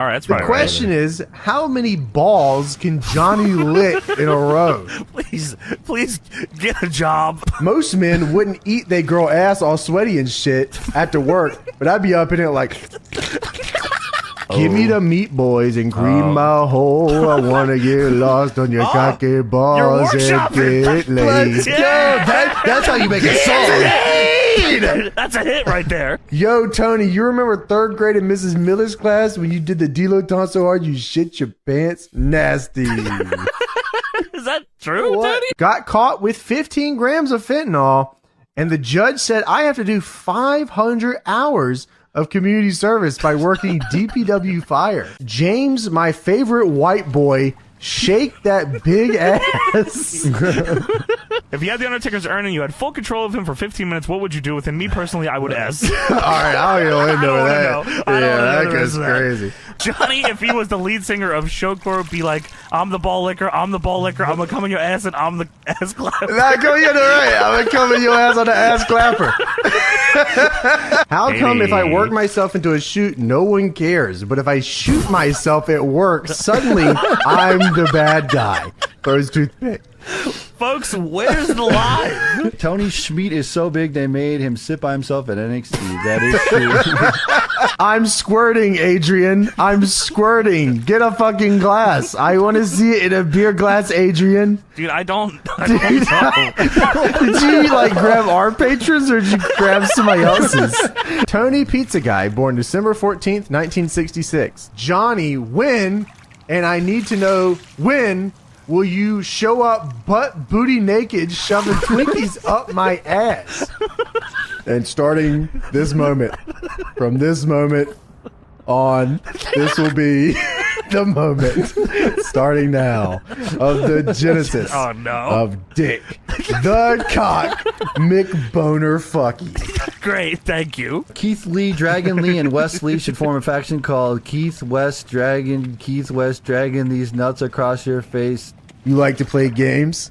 All right, that's The probably question is, how many balls can Johnny lick in a row? right. Please get a job. Most men wouldn't eat they girl ass all sweaty and shit after work, but I'd be up in it like, give me the meat boys and cream my hole. I wanna get lost on your cocky balls and workshopping. get laid. Let's go. That's how you make a song. That's a hit right there. Yo, Tony, you remember third grade in Mrs. Miller's class when you did the D-Lo-Ton so hard you shit your pants? Nasty. Is that true, Tony? Got caught with 15 grams of fentanyl, and the judge said I have to do 500 hours of community service by working DPW fire. James, my favorite white boy, shake that big ass. If you had the Undertaker's urn and you had full control of him for 15 minutes, what would you do with him? Me personally, I would S. All right, I don't even know that. I don't Yeah, wanna know that the goes rest of that. crazy. Johnny, if he was the lead singer of Showcore, be like, I'm the ball licker, I'm the ball licker, I'm gonna come in your ass and I'm the ass clapper. That go, you're right. I'm gonna come in your ass on the ass clapper. How come if I work myself into a shoot, no one cares, but if I shoot myself at work, suddenly I'm the bad guy? Throws toothpick. Folks, where's the lie? Tony Schmidt is so big they made him sit by himself at NXT. That is true. I'm squirting, Adrian. I'm squirting. Get a fucking glass. I want to see it in a beer glass, Adrian. Dude, I don't know. Did you like grab our patrons or did you grab somebody else's? Tony Pizza Guy, born December 14th, 1966. Johnny, when, and I need to know when, will you show up butt booty naked shoving Twinkies up my ass? And starting this moment, from this moment on, this will be the moment, starting now, of the genesis Oh, no. of Dick, the Cock, McBoner Fucky. Great, thank you. Keith Lee, Dragon Lee, and Wes Lee should form a faction called Keith West Dragon. Keith West Dragon, these nuts across your face. You like to play games?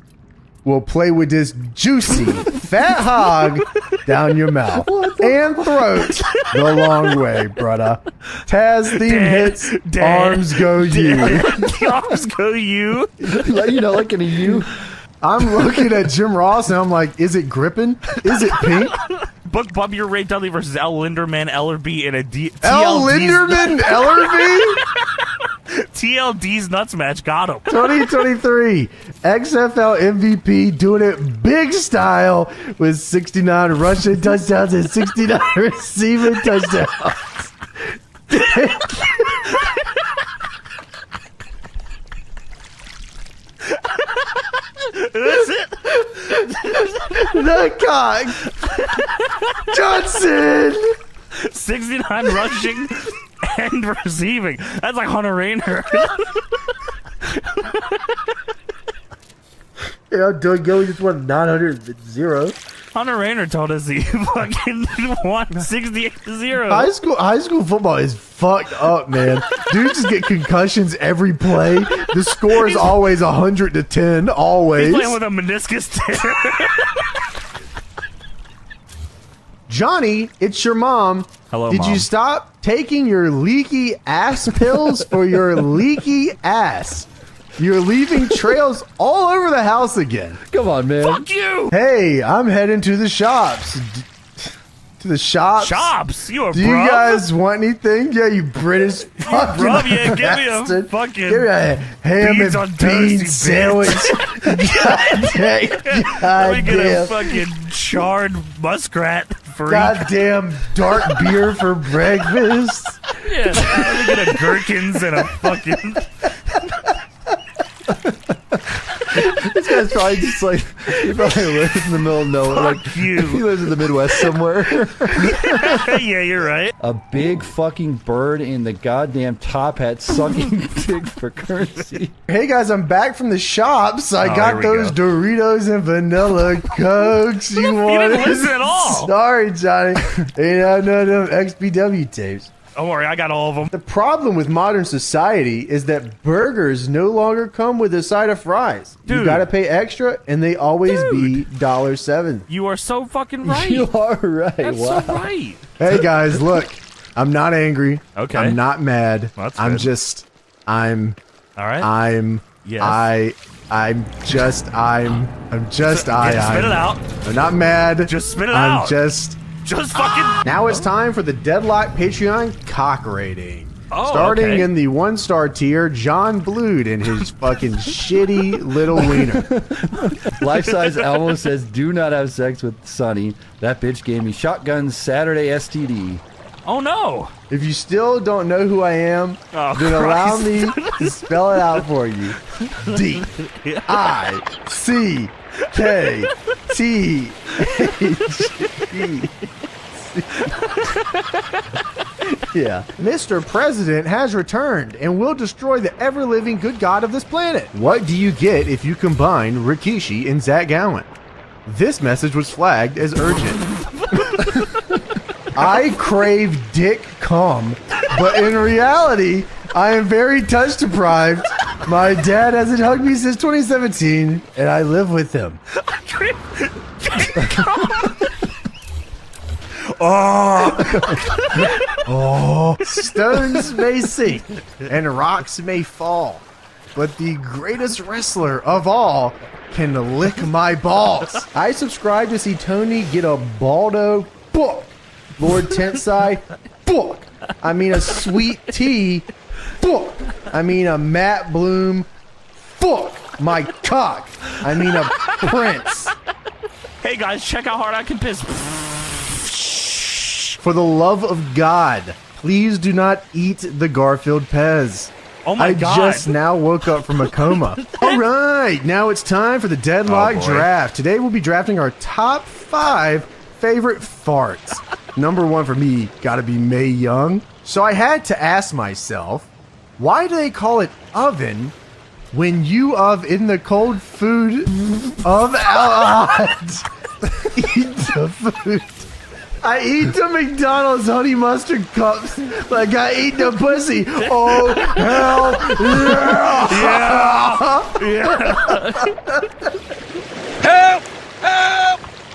We'll play with this juicy, fat hog down your mouth and throat the long way, brother. Taz theme hits, arms go you. The arms go you. You know, like in a U. I'm looking at Jim Ross and I'm like, is it gripping? Is it pink? Book Bobby Ray Dudley versus L. Linderman Ellerby in a L. Linderman Ellerby? TLD's nuts match. Got him. 2023 XFL MVP doing it big style with 69 rushing touchdowns and 69 receiving touchdowns. That's it. The Cock Johnson. 69 rushing and receiving. That's like Hunter Rainer. Yeah, Doug Gilly just won 900-0. Hunter Rainer told us he fucking won 68-0. High school football is fucked up, man. Dudes just get concussions every play. The score is always 100-10. Always. He's playing with a meniscus tear. Johnny, it's your mom. Hello, Did Mom. you stop taking your leaky ass pills for your leaky ass? You're leaving trails all over the house again. Come on, man. Fuck you. Hey, I'm heading to the shops. To the shops? Chops. You a Do you bruv? guys want anything? Yeah, you British fucking bruv, yeah, give me a bastard. fucking Give me a ham beans and on bean toasty sandwich. Let me get a Goddamn. fucking charred muskrat freak. Goddamn dark beer for breakfast. Yeah, let me get a gherkins and a fucking... This guy's probably just like, he probably lives in the middle of nowhere. Fuck Like, you. he lives in the Midwest somewhere. Yeah, you're right. A big fucking bird in the goddamn top hat sucking dick for currency. Hey guys, I'm back from the shops. I Oh, got here we those go. Doritos and vanilla Cokes. You You wanted? didn't listen at all. Sorry, Johnny. Ain't had none of them XPW tapes. Don't worry, I got all of them. The problem with modern society is that burgers no longer come with a side of fries. You Dude. gotta pay extra, and they always be $7. You are so fucking right. You are right. That's wow. so right. Hey guys, look. I'm not angry. Okay. I'm not mad. Well, that's I'm good. just. All right. Yes. I'm just. Spit it out. I'm not mad. Just spit it I'm out. just. Just fucking. Now it's time for the Deadlock Patreon cock rating. Oh, Starting okay. in the 1-star tier, John Blued and his fucking shitty little wiener. Life Size Elmo says, do not have sex with Sonny. That bitch gave me shotgun Saturday STD. Oh no. If you still don't know who I am, Oh, then allow Christ. me to spell it out for you. D-I-C-K-T-H-E. Yeah. Mr. President has returned and will destroy the ever-living good God of this planet. What do you get if you combine Rikishi and Zach Gallen? This message was flagged as urgent. I crave dick cum, but in reality, I am very touch deprived. My dad hasn't hugged me since 2017, and I live with him. Oh, stones may sink and rocks may fall, but the greatest wrestler of all can lick my balls. I subscribe to see Tony get a Baldo book, Lord Tensai book. I mean a Sweet Tea book. I mean a Matt Bloom book. My cock. I mean a Prince. Hey guys, check how hard I can piss. For the love of God, please do not eat the Garfield Pez. Oh my I God. just now woke up from a coma. All right, now it's time for the Deadlock Oh, boy. Draft. Today we'll be drafting our top 5 favorite farts. Number 1 for me, gotta be Mae Young. So I had to ask myself, why do they call it oven when you of in the cold food of odds eat the food? I eat the McDonald's honey mustard cups like I eat the pussy. Oh, hell yeah.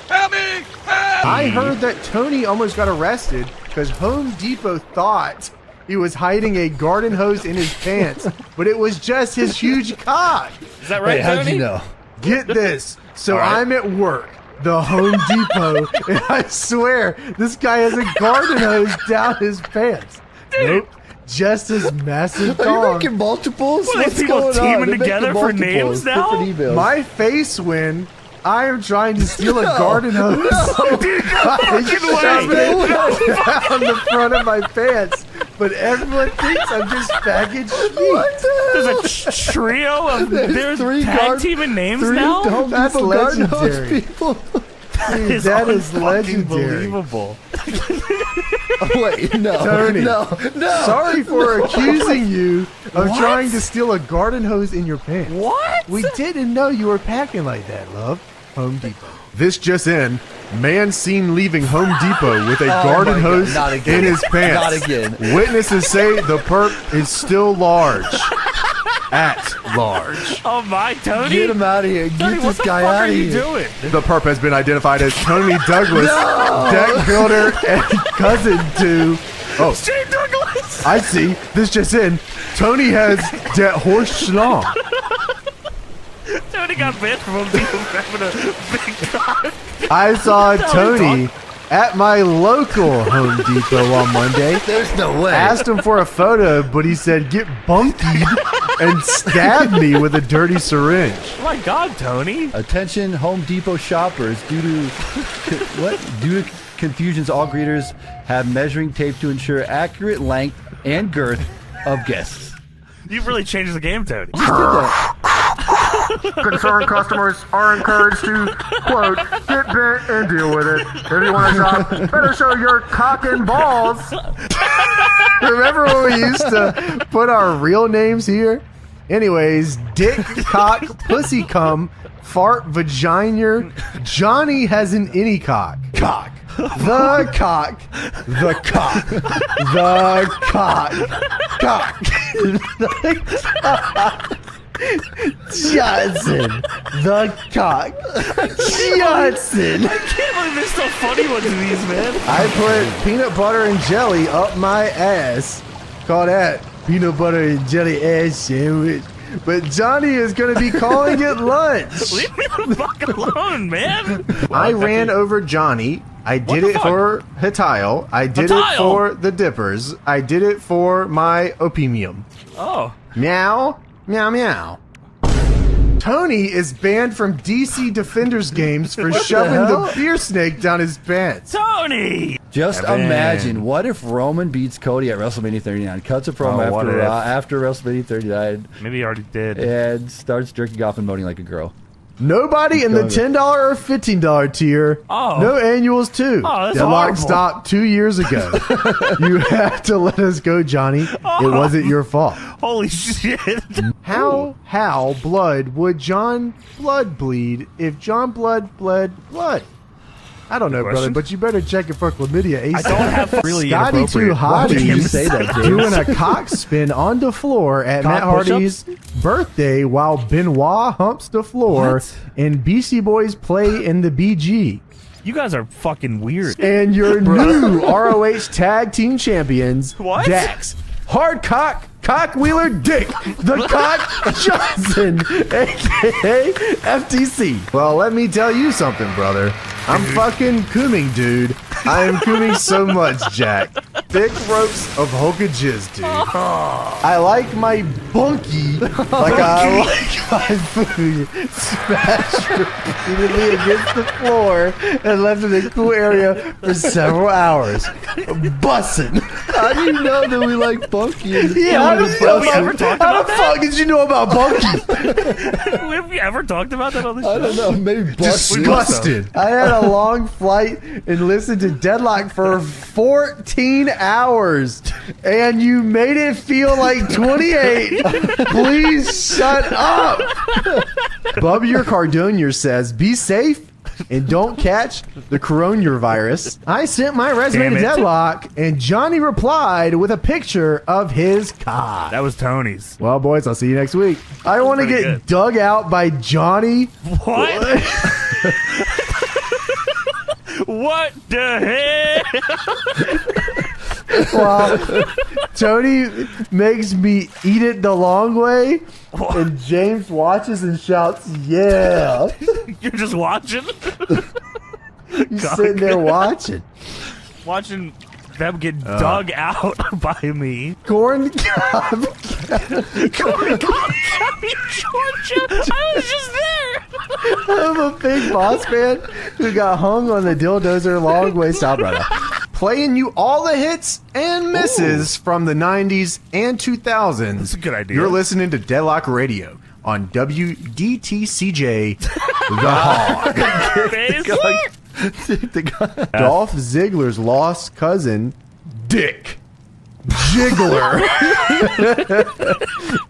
Help me! Help! I heard that Tony almost got arrested because Home Depot thought he was hiding a garden hose in his pants, but it was just his huge cock. Is that right, Hey, how'd Tony? you know? Get this. So All right. I'm at work, the Home Depot, and I swear this guy has a garden hose down his pants. Nope. Just his massive Are you dong. making multiples? What, are What's these people going on? teaming They're together making for names multiples, now? different emails. My face when I am trying to steal a garden hose. I shove it down the front of my pants, but everyone thinks I'm just faggot schmeat. There's a trio of there's tag teaming names three now. Home That's Depot garden hose legendary. people. Dude, that is unfucking legendary. believable. Oh, wait, no, Tony. no. Sorry for accusing you of trying to steal a garden hose in your pants. What? We didn't know you were packing like that, love. Home Depot. This just in. Man seen leaving Home Depot with a garden my God, hose not again. in his pants. Not again. Witnesses say the perp is still large. At large. Oh my, Tony! Get him out of here. Get Tony, what this the guy fuck out are of you here. doing? The perp has been identified as Tony Douglas, deck builder and cousin to... Oh, Jay Douglas! I see. This just in. Tony has that horse schlong. Tony got banned from Home Depot for having a big cock. I saw Tony at my local Home Depot on Monday. There's no way. Asked him for a photo, but he said, get bunkied and stabbed me with a dirty syringe. Oh my God, Tony! Attention, Home Depot shoppers. Due to confusions, all greeters have measuring tape to ensure accurate length and girth of guests. You've really changed the game, Tony. Just did that. Concerned customers are encouraged to, quote, get bent and deal with it. If you want to shop, better show your cock and balls. Remember when we used to put our real names here? Anyways, dick, cock, pussy cum, fart, vagina, Johnny has an any cock. Cock. The cock. The cock. The cock. Cock. Johnson, the cock. Johnson. I can't believe there's still funny ones in these, man. I put peanut butter and jelly up my ass. Call that peanut butter and jelly ass sandwich. But Johnny is going to be calling it lunch. Leave me the fuck alone, man. I ran over Johnny. I did the it fuck? for Hatile. I did it Hatile? for the Dippers. I did it for my Opimium. Oh. Meow, meow, meow. Tony is banned from DC Defenders games for shoving hell? the beer snake down his pants. Tony! Just Evan. imagine, what if Roman beats Cody at WrestleMania 39, cuts a promo Oh, what if? after WrestleMania 39, Maybe he already did. and starts jerking off and moaning like a girl. Nobody in the $10 or $15 tier. Oh. No annuals too. Oh, that's Deadlock horrible. stopped 2 years ago. You have to let us go, Johnny. It wasn't your fault. Holy shit. How blood would John Blood bleed if John Blood bled blood? I don't know, brother, question? but you better check it for chlamydia ASAP. I don't have really Scotty inappropriate Too Why did you Hotties say that, James? doing a cock spin on the floor at Cock Matt Hardy's birthday while Benoit humps the floor What? and BC Boys play in the BG. You guys are fucking weird. And your new ROH Tag Team Champions, What? Dax, Hardcock, Cockwheeler Dick, the Cock Johnson, aka FTC. Well, let me tell you something, brother. I'm fucking cooming, dude. I am cooming so much, Jack. Thick ropes of Hoka Jizz, dude. I like my bunkie like I like my food smashed repeatedly against the floor and left in a cool area for several hours. Bussin'. How do you know that we like Bunky? Yeah, how the Have we ever talked how about the fuck did you know about bunkie? Have we ever talked about that on the show? I don't know, maybe Bucky. Disgusted. I had a long flight and listened to Deadlock for 14 hours, and you made it feel like 28. Please shut up. Bubby your Cardonier says, be safe and don't catch the coronavirus. I sent my resume to Damn it. Deadlock, and Johnny replied with a picture of his cock. That was Tony's. Well, boys, I'll see you next week. I want to pretty get good. dug out by Johnny. What? What the hell? Well, Tony makes me eat it the long way, and James watches and shouts, "Yeah!" You're just watching? He's sitting there watching. Watching them get dug out by me. Corn cob. County, Georgia. I was just there. I'm a big boss man who got hung on the dildozer long way style, brother. Playing you all the hits and misses from the 90s and 2000s. That's a good idea. You're listening to Deadlock Radio on WDTCJ The Hog. Dolph Ziggler's lost cousin, Dick Jiggler.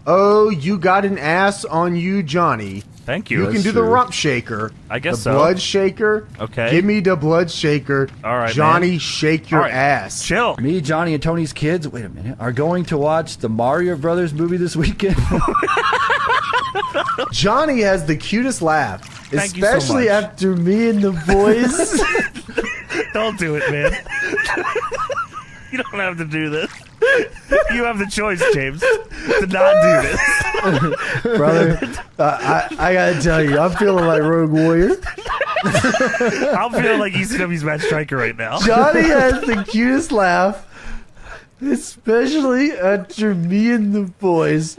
Oh, you got an ass on you, Johnny. Thank you. You can do the rump shaker. I guess the so. blood shaker. Okay. Give me the blood shaker. All right, Johnny, man. shake your All right, ass. Chill. Me, Johnny, and Tony's kids, wait a minute, are going to watch the Mario Brothers movie this weekend. Johnny has the cutest laugh, Thank you so especially much. after me and the boys. Don't do it, man. You don't have to do this. You have the choice, James, to not do this. Brother, I gotta tell you, I'm feeling like Rogue Warrior. I'm feeling like ECW's Matt Striker right now. Johnny has the cutest laugh, especially after me and the boys.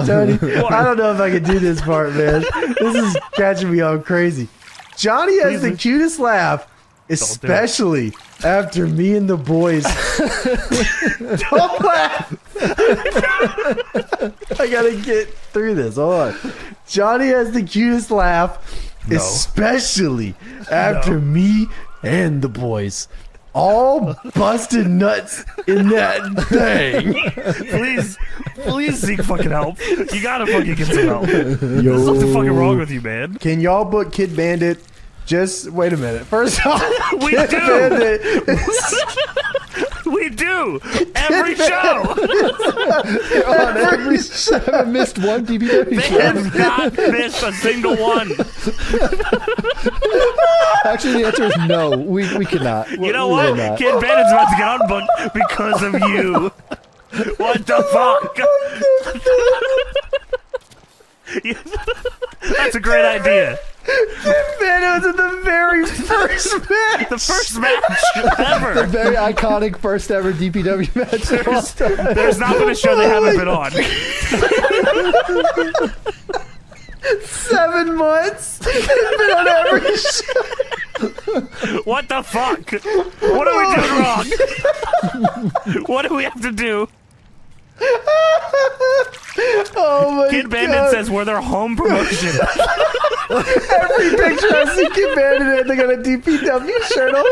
Tony, I don't know if I can do this part, man. This is catching me all crazy. Johnny has the cutest laugh, especially after me and the boys. Don't laugh. I gotta get through this. Hold on. Johnny has the cutest laugh, especially after me and the boys. All busted nuts in that thing. Please seek fucking help. You gotta fucking get some help. There's Yo. something fucking wrong with you, man. Can y'all book Kid Bandit? Just wait a minute. First off, We Kid do. Bandit We do every show. On every I haven't missed one DPW They show. have not missed a single one. Actually, the answer is no. We cannot. You know We will what? not. Kid Bandit's about to get unbooked because of you. What the fuck? That's a great idea. Man, it was in the very first match. The first match ever. Very iconic first ever DPW match of all time. There's not been a show they haven't been on. 7 months. It's been on every show. What the fuck? What are we doing wrong? What do we have to do? Oh my Kid Bandit God. says we're their home promotion. Every picture I see Kid Bandit in, they got a DPW shirt on.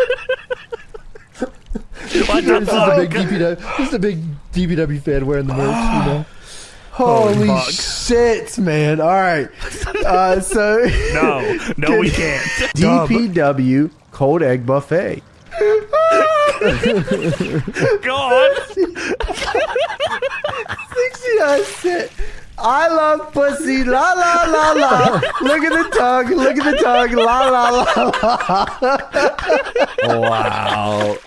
What the This is a big fuck? DPW. This is a big DPW fan wearing the merch. You know. Holy fuck. shit, man. All right. So No, we can't. Dub. DPW Cold Egg Buffet. Go on. 69 cent. I love pussy. La la la la. Look at the tongue. Look at the tongue. La la la. Wow.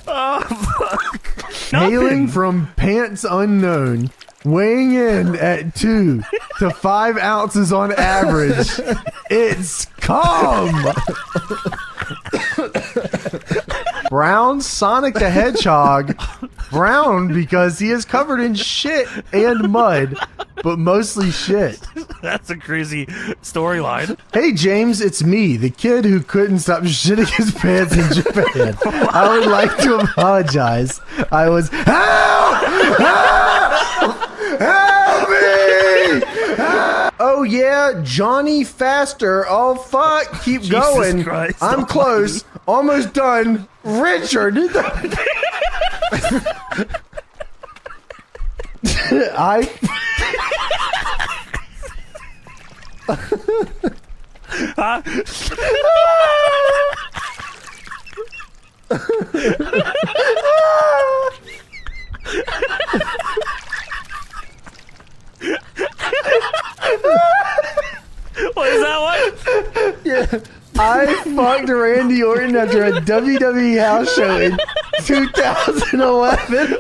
Oh, fuck. Hailing from Pants Unknown, weighing in at 2 to 5 ounces on average, it's Calm. Brown Sonic the Hedgehog. Brown because he is covered in shit and mud, but mostly shit. That's a crazy storyline. Hey James, it's me, the kid who couldn't stop shitting his pants in Japan. I would like to apologize. I was help! Help me! Oh yeah, Johnny Faster. Oh fuck, keep Jesus going. Christ I'm almighty. close, almost done. Richard. I Huh? What is that one? I fucked Randy Orton after a WWE house show in 2011.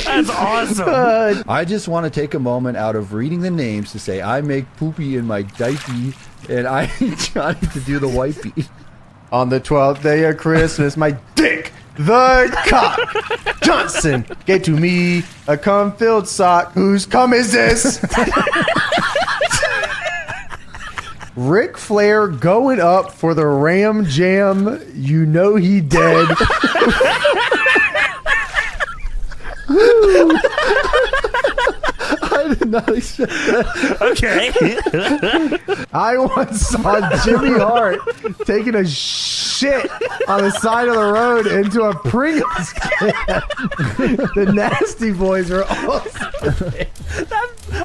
That's awesome. I just want to take a moment out of reading the names to say I make poopy in my diaper, and I need Johnny to do the wipey. On the 12th day of Christmas, my dick, the cock, Johnson, gave to me a cum-filled sock. Whose cum is this? Ric Flair going up for the Ram Jam. You know he dead. I did not expect that. Okay. I once saw Jimmy Hart taking a shit on the side of the road into a Pringles can. The Nasty Boys are awesome.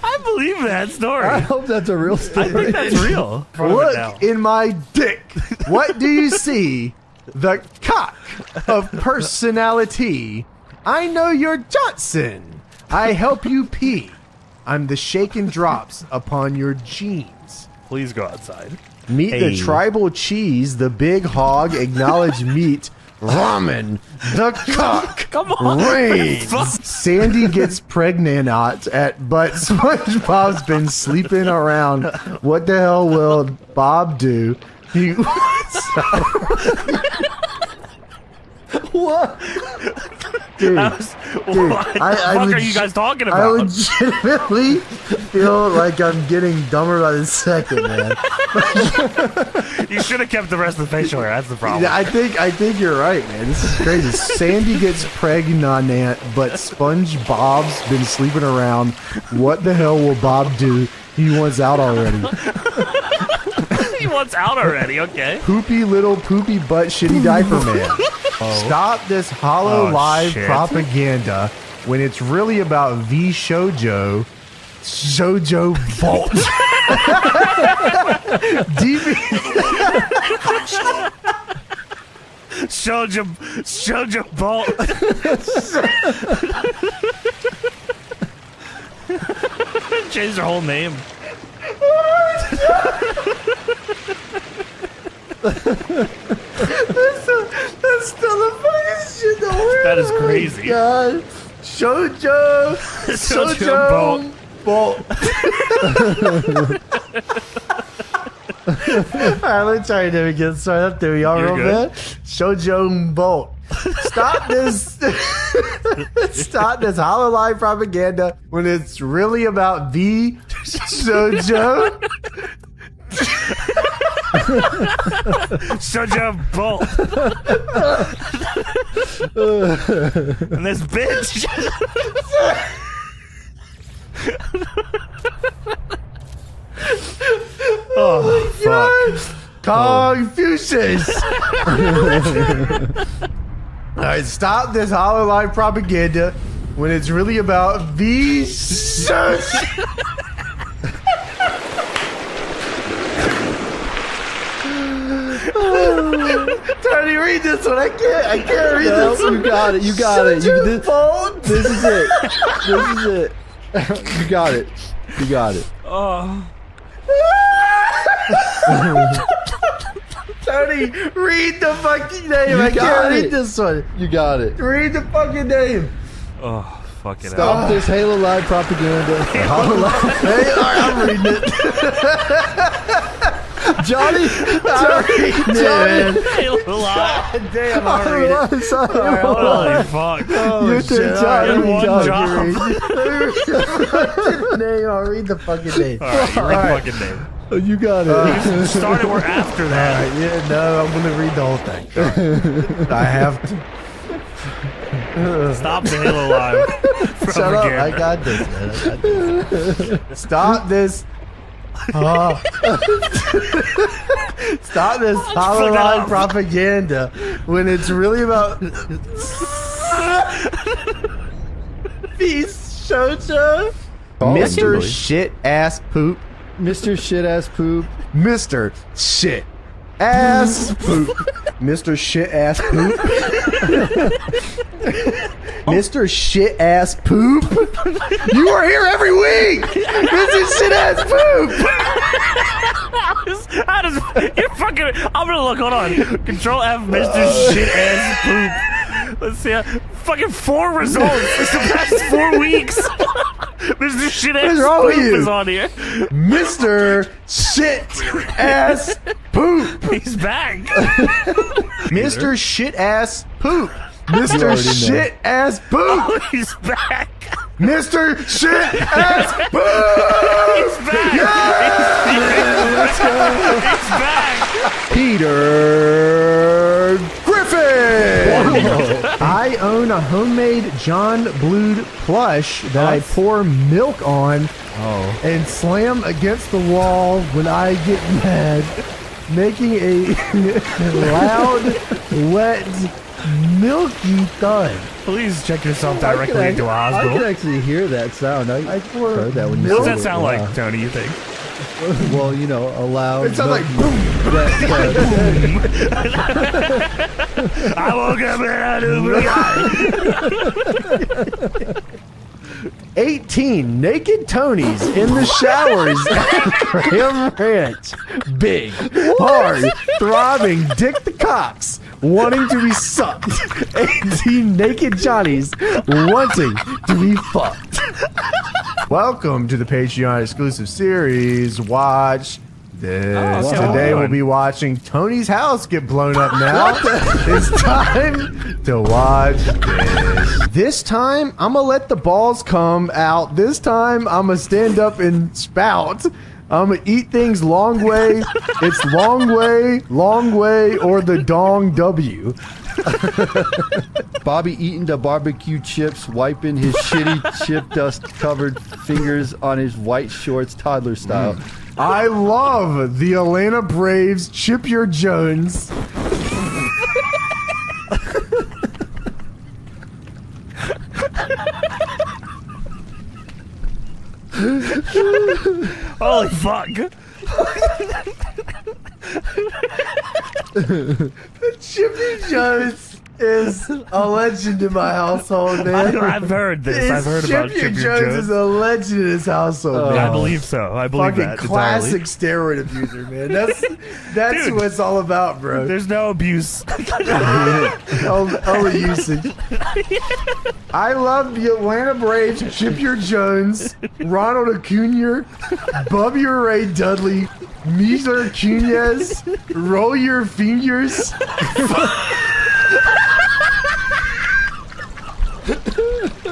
I believe that story. I hope that's a real I story. think that's real. Prove it now. Look in my dick. What do you see? The cock of personality. I know you're Johnson. I help you pee. I'm the shaken drops upon your jeans. Please go outside. Meet the Hey. tribal cheese, the big hog, acknowledge meat, ramen, the cock, Come on. reigns. Fuck. Sandy gets pregnant but SpongeBob's been sleeping around. What the hell will Bob do? He What? dude, What the fuck are you guys talking I about? legitimately feel like I'm getting dumber by the second, man. You should have kept the rest of the facial hair. That's the problem. I think you're right, man. This is crazy. Sandy gets pregnant, but SpongeBob's been sleeping around. What the hell will Bob do? He wants out already. He wants out already. Okay. Poopy little poopy butt shitty diaper man. Stop this hollow Oh, live shit. propaganda when it's really about V Shoujo Vault. Showja Bolt. Changed her whole name. That's still the funniest shit in the world. That is crazy. God. Shoujo Shoujo Bolt. Alright, let me try it again. Sorry, that threw y'all You're real good. bad. Shoujo Bolt. Stop this. Stop this hollow propaganda when it's really about the Shoujo. Showja Bolt. And this bitch. Oh, fuck. Confucius. Alright, stop this hollow line propaganda when it's really about the Shoujo. Tony, read this one. I can't read No, this one. you got it. You got it. Shoujo Bolt. This is it. This is it. You got it. You got it. Oh. Tony, read the fucking name. You I got can't it. read this one. You got it. Read the fucking name. Oh, fucking Stop hell. this Halo Live propaganda. Hey, all right, I'm reading it. Johnny. Johnny. Halo Live. God damn, I'm reading it. Holy fuck. You shit, too, all right, Johnny. one Johnny, job. read the name. I'll read the fucking name. All right, you read All right. the fucking name. Oh, you got it. Started we're after that. All right, yeah, no, I'm gonna read the whole thing. All right. I have to. Stop the Halo Live. Shut up! I got this, man. I got this. Stop this. Stop this hollow line propaganda when it's really about peace, Shoujo. Mr. Shit Ass Poop. Mr. Shit Ass Poop. Mr. Shit Ass Poop. Mr. Shit Ass Poop. Mr. Shit Ass Poop. You are here every week. Mr. Shit Ass Poop. How does you're fucking? I'm gonna look. Hold on. Control F, Mr. Shit Ass Poop. Let's see. Fucking 4 results for the past 4 weeks. Mr. Shit Ass What's wrong with Poop you? is on here. Mr. Shit Ass Poop. He's back. Mr. Shit Ass Poop. You Mr. already know. Shit Ass Poop. He's back. Mr. Shit Ass Poop. He's back. He's back. Peter Griffin. I own a homemade John Blued plush that I pour milk on and slam against the wall when I get mad, making a loud, wet, milky thud. Please check yourself directly I into a can hospital. actually hear that sound. I pour heard that when you What does said that it. sound Yeah. like, Tony? You think? Well, you know, a loud. It sounds like boom. I woke up and I knew 18 naked Tonys in the showers at Graham Ranch. Big, hard, throbbing Dick the Cox wanting to be sucked. 18 naked Johnnies wanting to be fucked. Welcome to the Patreon exclusive series. Watch this. Oh, Today okay. we'll be watching Tony's house get blown up now. It's time to watch this. This time, I'm gonna let the balls come out. This time, I'm gonna stand up and spout. I'm gonna eat things long way. It's long way, or the dong W. Bobby eating the barbecue chips, wiping his shitty chip dust covered fingers on his white shorts, toddler style. I love the Atlanta Braves. Chip your Jones. Holy fuck. Chippy Jones is a legend in my household, man. I've heard this. I've heard about Chippy Chippy Jones Jones. is a legend in his household, man. I believe so. I believe Fucking that. classic entirely. steroid abuser, man. That's Dude. what it's all about, bro. There's no abuse. Only usage. I love the Atlanta Braves, Chipper Jones, Ronald Acuna, Bubby Ray Dudley, Mizar Cunez, Roll Your Fingers.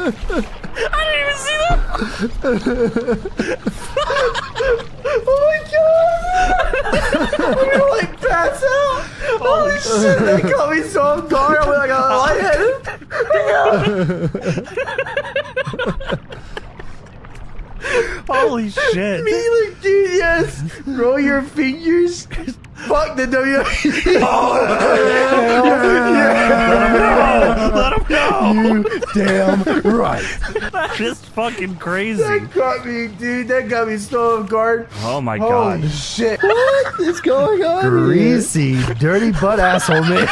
I didn't even see that. Oh my god! I'm gonna like pass out. Holy shit! That caught me so off guard. I went like a lightheaded. Holy shit. Mila Cunez, roll your fingers. Fuck the WWE. Let him go. You damn right. That is fucking crazy. That got me, dude. That got me so off guard. Oh my god. Holy shit. What is going on here? Greasy, dirty butt asshole, man.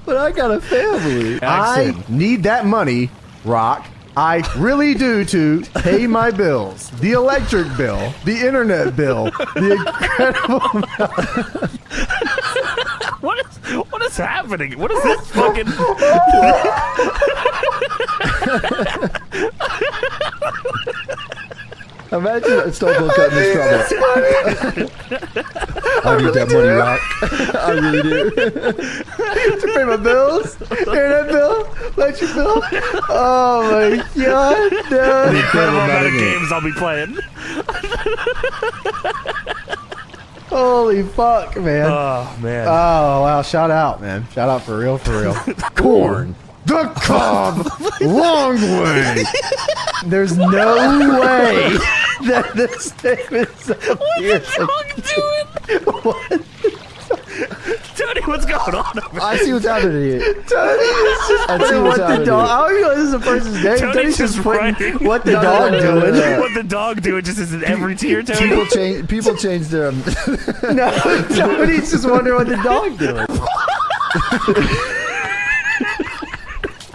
But I got a family. I need that money, Rock. I really do to pay my bills. The electric bill, the internet bill, the incredible What is happening? What is this fucking... Imagine Stone Cold cutting this trouble. I need that money, Rock. I really do. to pay my bills, internet bill, electric bill. Oh my god, no. incredible amount of games I'll be playing. Holy fuck, man. Oh, man. Oh wow, shout out, man. Shout out for real, for real. Corn. The cob, long way. There's no way that this statement's up here. What? Tony, what's going on over I see what's happening here. Tony is just I see putting what's what the happening dog. here. I don't even know this is a person's name. Tony's Tony's just just putting writing. what the No, dog no, no, doing. no, no. What the dog doing just is in every tier, Tony? People change their. No, Tony's just wondering what the dog doing.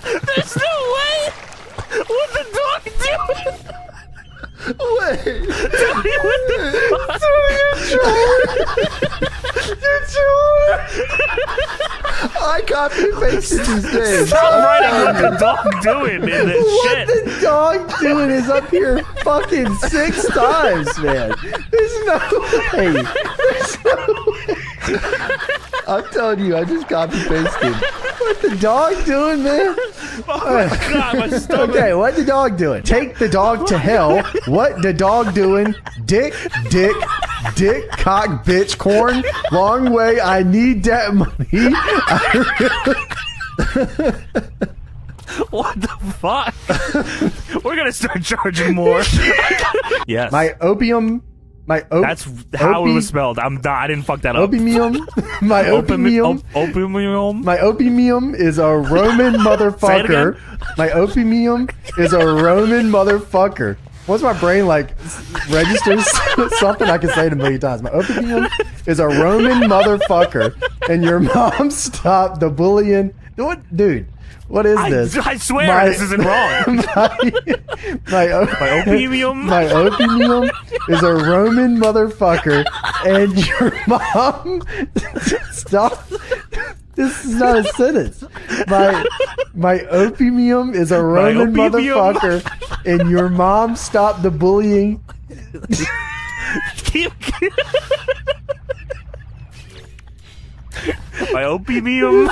There's no way! What the dog doing? Wait. Tony, what the fuck? I copy and pasted these names. Stop writing what the dog doing in this What shit. the dog doing is up here fucking 6 times, man. There's no way. There's no way. I'm telling you, I just copy pasted. What the dog doing, man? Oh my god, my stomach. Okay, what the dog doing? Take the dog to hell. What the dog doing? Dick, cock, bitch, corn. Long way. I need that money. What the fuck? We're gonna start charging more. Yes. My opium. That's how it was spelled. I didn't fuck that up. Opium. My opium. Opium. My opium is a Roman Say it motherfucker. again. My opium is a Roman motherfucker. Once my brain like registers something, I can say it a million times. My opium is a Roman motherfucker, and your mom stopped the bullying. What, dude? What is this? I swear this isn't wrong. My opium? My opium is a Roman motherfucker, and your mom stop. This is not a sentence. My opium is a Roman opium? motherfucker, and your mom stopped the bullying. My opium.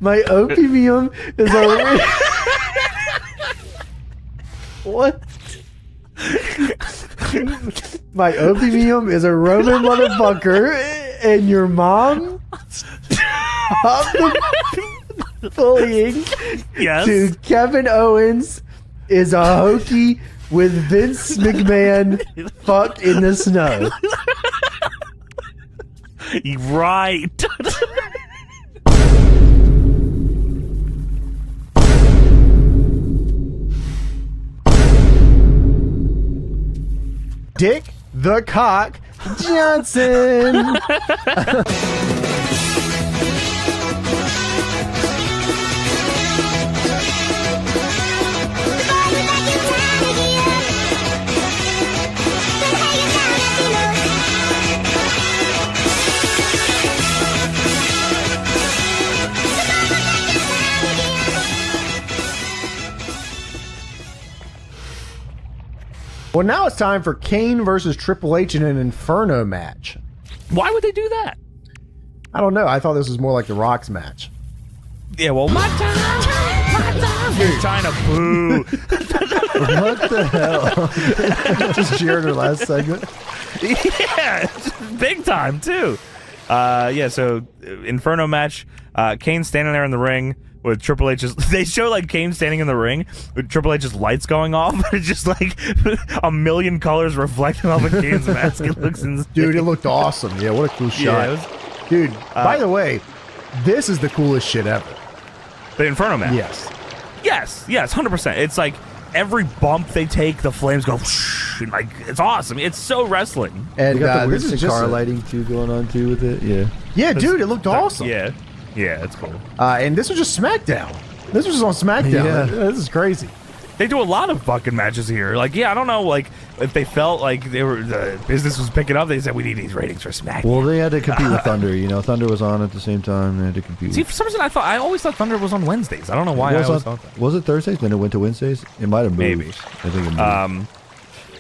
My opium is a. What? My opium is a Roman motherfucker, and your mom stopped the bullying. Yes. To Kevin Owens is a hokey with Vince McMahon fucked in the snow. Right. Dick the Cock Johnson. Well, now it's time for Kane versus Triple H in an Inferno match. Why would they do that? I don't know. I thought this was more like the Rock's match. Yeah, well, my time. You're trying to boo. What the hell? Just cheered her last segment. Yeah, big time too. Yeah, so Inferno match. Kane standing there in the ring with Triple H's. They show like Kane standing in the ring with Triple H's lights going off. It's just like a million colors reflecting off of Kane's mask. It looks insane. Dude, it looked awesome. Yeah, what a cool shot. Yeah, it was, Dude, by the way, this is the coolest shit ever. the Inferno match. Yes. Yes, 100%. It's like every bump they take, the flames go whoosh, and like it's awesome. It's so wrestling. And They got the weird this is just car lighting too going on too with it. Yeah. Yeah, dude, it looked awesome. Yeah, it's cool. And this was just SmackDown. This was on SmackDown. Yeah. This is crazy. They do a lot of fucking matches here. Like, yeah, I don't know, like if they felt like the business was picking up, they said we need these ratings for SmackDown. Well, they had to compete with Thunder. You know, Thunder was on at the same time. They had to compete. See, for some reason, I always thought Thunder was on Wednesdays. I don't know why I always thought that. Was it Thursdays? Then it went to Wednesdays. It might have moved. Maybe. I think it moved.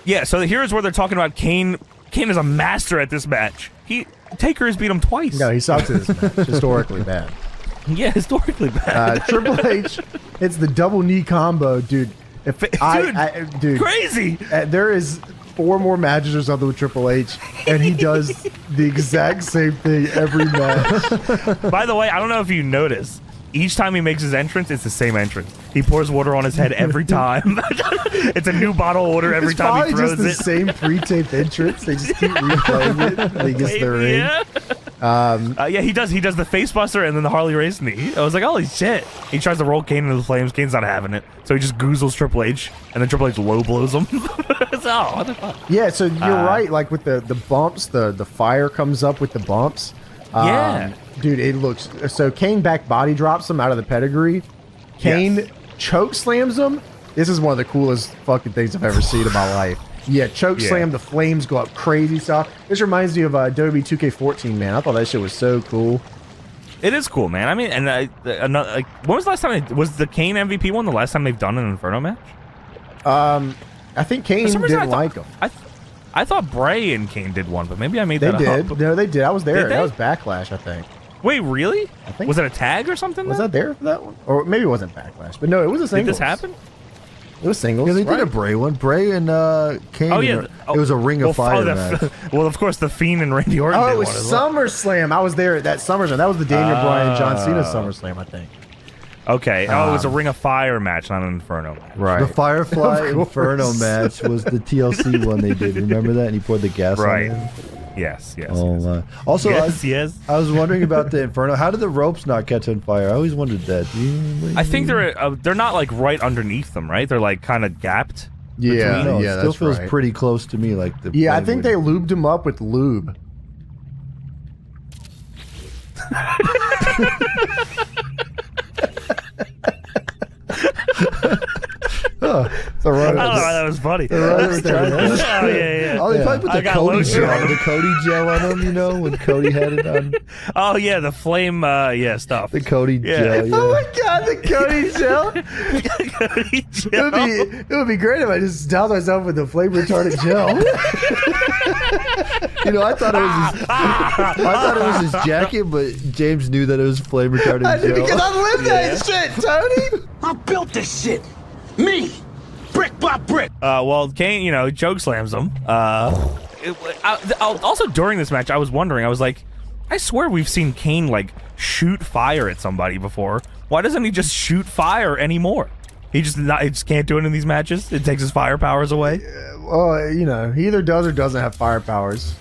Yeah, so here's where they're talking about Kane. Kane is a master at this match. Taker has beat him twice. No, he sucks at this match. Historically bad. Yeah, historically bad. Triple H, it's the double knee combo, dude. If dude, Crazy. There is 4 more matches or something with Triple H, and he does the exact same thing every match. By the way, I don't know if you notice. Each time he makes his entrance, it's the same entrance. He pours water on his head every time. It's a new bottle of water every It's time he probably throws just the same pre-taped entrance. They just keep replaying it until he gets the ring. Yeah. Yeah, he does. He does the face buster and then the Harley Race knee. I was like, holy shit. He tries to roll Kane into the flames. Kane's not having it. So he just goozles Triple H, and then Triple H low blows him. So, what the fuck? Yeah, so you're right. Like with the bumps, the fire comes up with the bumps. Yeah. Dude, it looks... So Kane back body drops him out of the pedigree. Kane choke slams him. This is one of the coolest fucking things I've ever seen in my life. Yeah, choke slam, the flames go up crazy stuff. This reminds me of Adobe 2K14, man. I thought that shit was so cool. It is cool, man. I mean, and like, when was the last time? Was the Kane MVP one the last time they've done an Inferno match? I think Kane For some reason, didn't like him. I thought Bray and Kane did one, but maybe I made They that did. up. No, they did. I was there. Did they? That was Backlash, I think. Wait, really? I think Was it a tag or something? Was then? that there for that one? Or maybe it wasn't Backlash. But no, it was a Did singles. this happen? It was singles. Yeah, they did right? a Bray one. Bray and Kane. Oh yeah, It was a Ring of Fire match. Well, of course, the Fiend and Randy Orton. Oh, did it was one as well. SummerSlam. I was there at that SummerSlam. That was the Daniel Bryan and John Cena SummerSlam, I think. Okay. Oh, it was a Ring of Fire match, not an Inferno match. Right. The Firefly Of course. Inferno match was the TLC one they did. Remember that? And he poured the gas Right. on him. Yes. Oh yes. my! Also, Yes. I was wondering about the Inferno. How did the ropes not catch on fire? I always wondered that. I think they're not like right underneath them, right? They're like kind of gapped. Yeah, No, yeah, it still that's feels right. pretty close to me. Like the Yeah, I flame think would- they lubed him up with lube. So I don't know why that was funny. right there. Oh yeah. Oh, they probably put I the got Cody lotion gel, on him. the Cody gel on him. You know, when Cody had it on Oh yeah, the flame. Stuff. the Cody Yeah. gel. Oh Yeah. my god, the Cody gel! Cody It would be great if I just doused myself with the flame retardant gel. You know, I thought it was his jacket, but James knew that it was flame retardant gel. Because I lived that shit, Tony! I built this shit. Me. Brick by brick. Well, Kane, choke slams him. Also during this match, I was wondering. I was like, I swear we've seen Kane like shoot fire at somebody before. Why doesn't he just shoot fire anymore? He just can't do it in these matches. It takes his fire powers away. Well, he either does or doesn't have fire powers.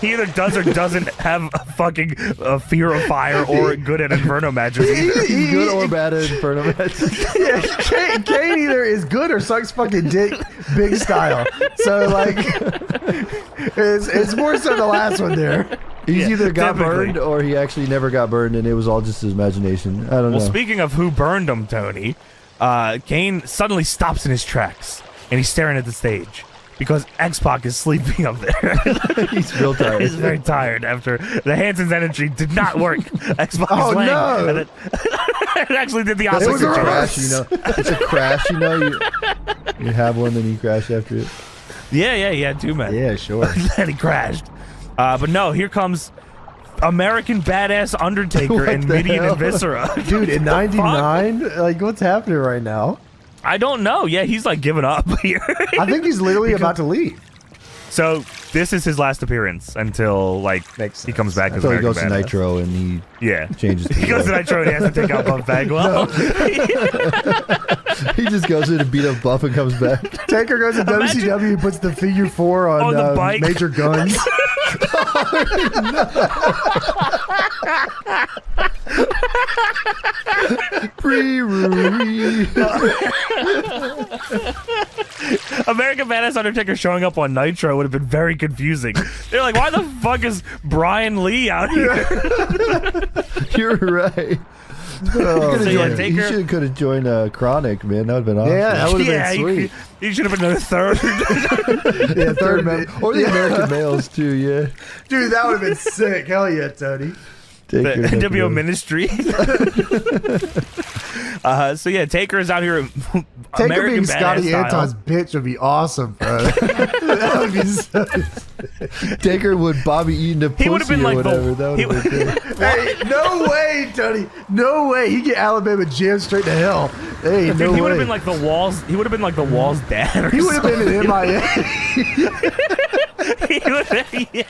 He either does or doesn't have a fucking fear of fire or good at Inferno matches either. Good or bad at Inferno matches. Yeah, Kane either is good or sucks fucking dick, big style. So like, it's more so the last one there. He's either got typically. burned or he actually never got burned, and it was all just his imagination. I don't know. Well, speaking of who burned him, Tony, Kane suddenly stops in his tracks and he's staring at the stage because X-Pac is sleeping up there. He's real tired. He's very tired after the Hanson's energy did not work. X-Pac Oh, is laying. no. And it actually did the It's opposite. like a was a crash, you know. It's a crash, you know. You have one, then you crash after it. Yeah, he had two men. Yeah, sure. Then he crashed. But no, here comes American Badass Undertaker What and the Mideon hell? and Viscera. Dude, in '99, like what's happening right now? I don't know. Yeah, he's like giving up here. I think he's literally about to leave. So this is his last appearance until like Makes he comes back as Until he American goes to Badass. Nitro and he Yeah. changes. He goes to Nitro and he has to take out Buff Bagwell. He just goes in to beat up Buff and comes back. Taker goes to Imagine- WCW and puts the figure 4 On on the bike. Major Guns. Pre-Rui. American Badass Undertaker showing up on Nitro would have been very confusing. They're like, why the fuck is Brian Lee out here? You're right. Oh, So, yeah, He Taker- should could have joined Chronic, man. That would have been awesome. yeah, that would have Yeah, been sweet. he should have been the third. Yeah, third man. Or the American males too, yeah. Dude, that would have been sick. Hell yeah, Tony. The Taker, NWO Ministry. So yeah, Taker is out here. Taker American being Badass Scotty style. Anton's bitch would be awesome, bro. That would be so Taker would Bobby Eaton a pussy He would have been or like whatever. the. That he would have been good. Hey, no way, Tony. No way. He get Alabama jammed straight to hell. Hey, no he would way. have been like the walls. He would have been like the walls dad. Or He would have been an MIA. He would have. Yeah.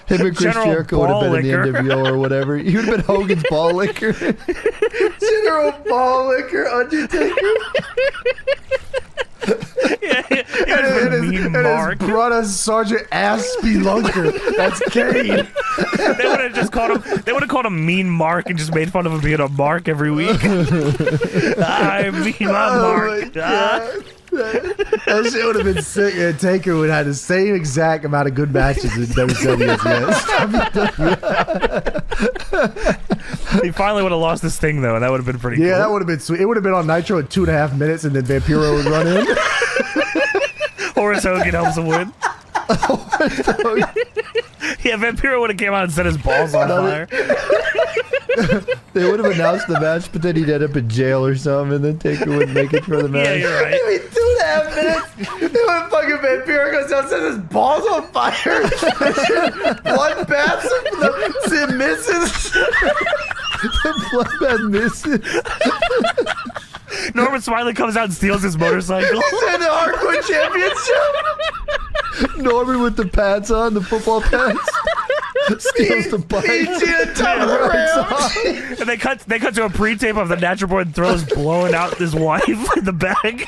Him and Chris General Jericho would have been in the Ball Licker. NWO or whatever. He would have been Hogan's ball licker. General Ball Licker Undertaker. Yeah, he would have And been his, Mean and Mark. his brother Sergeant Aspie Lunker. That's Kane. They would have just called him. They would have called him Mean Mark and just made fun of him being a Mark every week. I mean my Oh Mark. my God. That shit would have been sick. And Taker would have had the same exact amount of good matches in WWE as yes. He finally would have lost this thing though, and that would have been pretty Yeah, that cool. would have been sweet. It would have been on Nitro in 2.5 minutes, and then Vampiro would run in. Horace Hogan helps him win. Yeah, Vampiro would have came out and set his balls on fire. They would have announced the match, but then he'd end up in jail or something, and then Taker wouldn't make it for the match. Yeah, you're right. I mean, 2.5 minutes. Then when fucking Vampiro goes down and sets his balls on fire, blood baths him, it misses. Bloodbath misses. Norman Smiley comes out and steals his motorcycle. He's in the Hardcore Championship. Norman with the pads on, the football pads. Steals the bike. PG and top of the round. And they cut to a pre-tape of the Natural Born Thrillers blowing out his wife in the bag.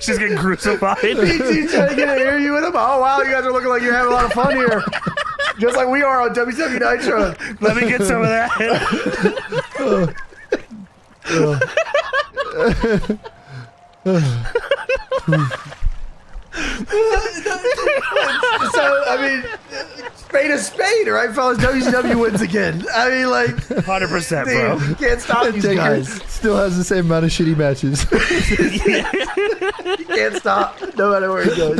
She's getting crucified. PG trying to get an interview with him. Oh wow, you guys are looking like you're having a lot of fun here. Just like we are on WCW Nitro. Let me get some of that. So, I mean, spade is spade, right, fellas? WCW wins again. I mean, like, 100%, bro. dude, you can't stop these Taker guys. still has the same amount of shitty matches. You can't stop, no matter where he goes.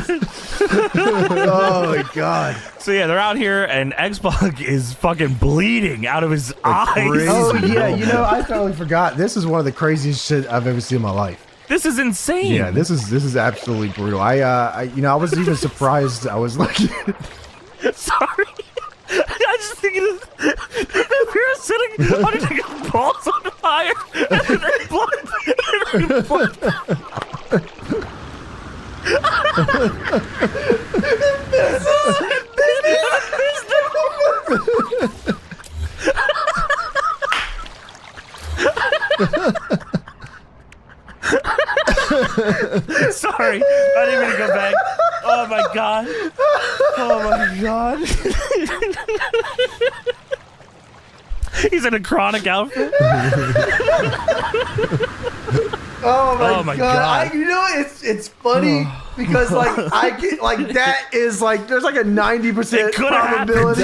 Oh, my God. So yeah, they're out here, and X-Pac is fucking bleeding out of his eyes. Oh, yeah, you know, I totally forgot. This is one of the craziest shit I've ever seen in my life. This is insane. Yeah, this is absolutely brutal. I you know, I was even surprised. I was like, Sorry. I just thinking if you're sitting on his balls on fire and then blood. Sorry. sorry. I didn't mean to go back. Oh my god. Oh my god. He's in a Chronic outfit. Oh my God. you know, it's funny because like I get like that is like there's like a 90% It could have probability.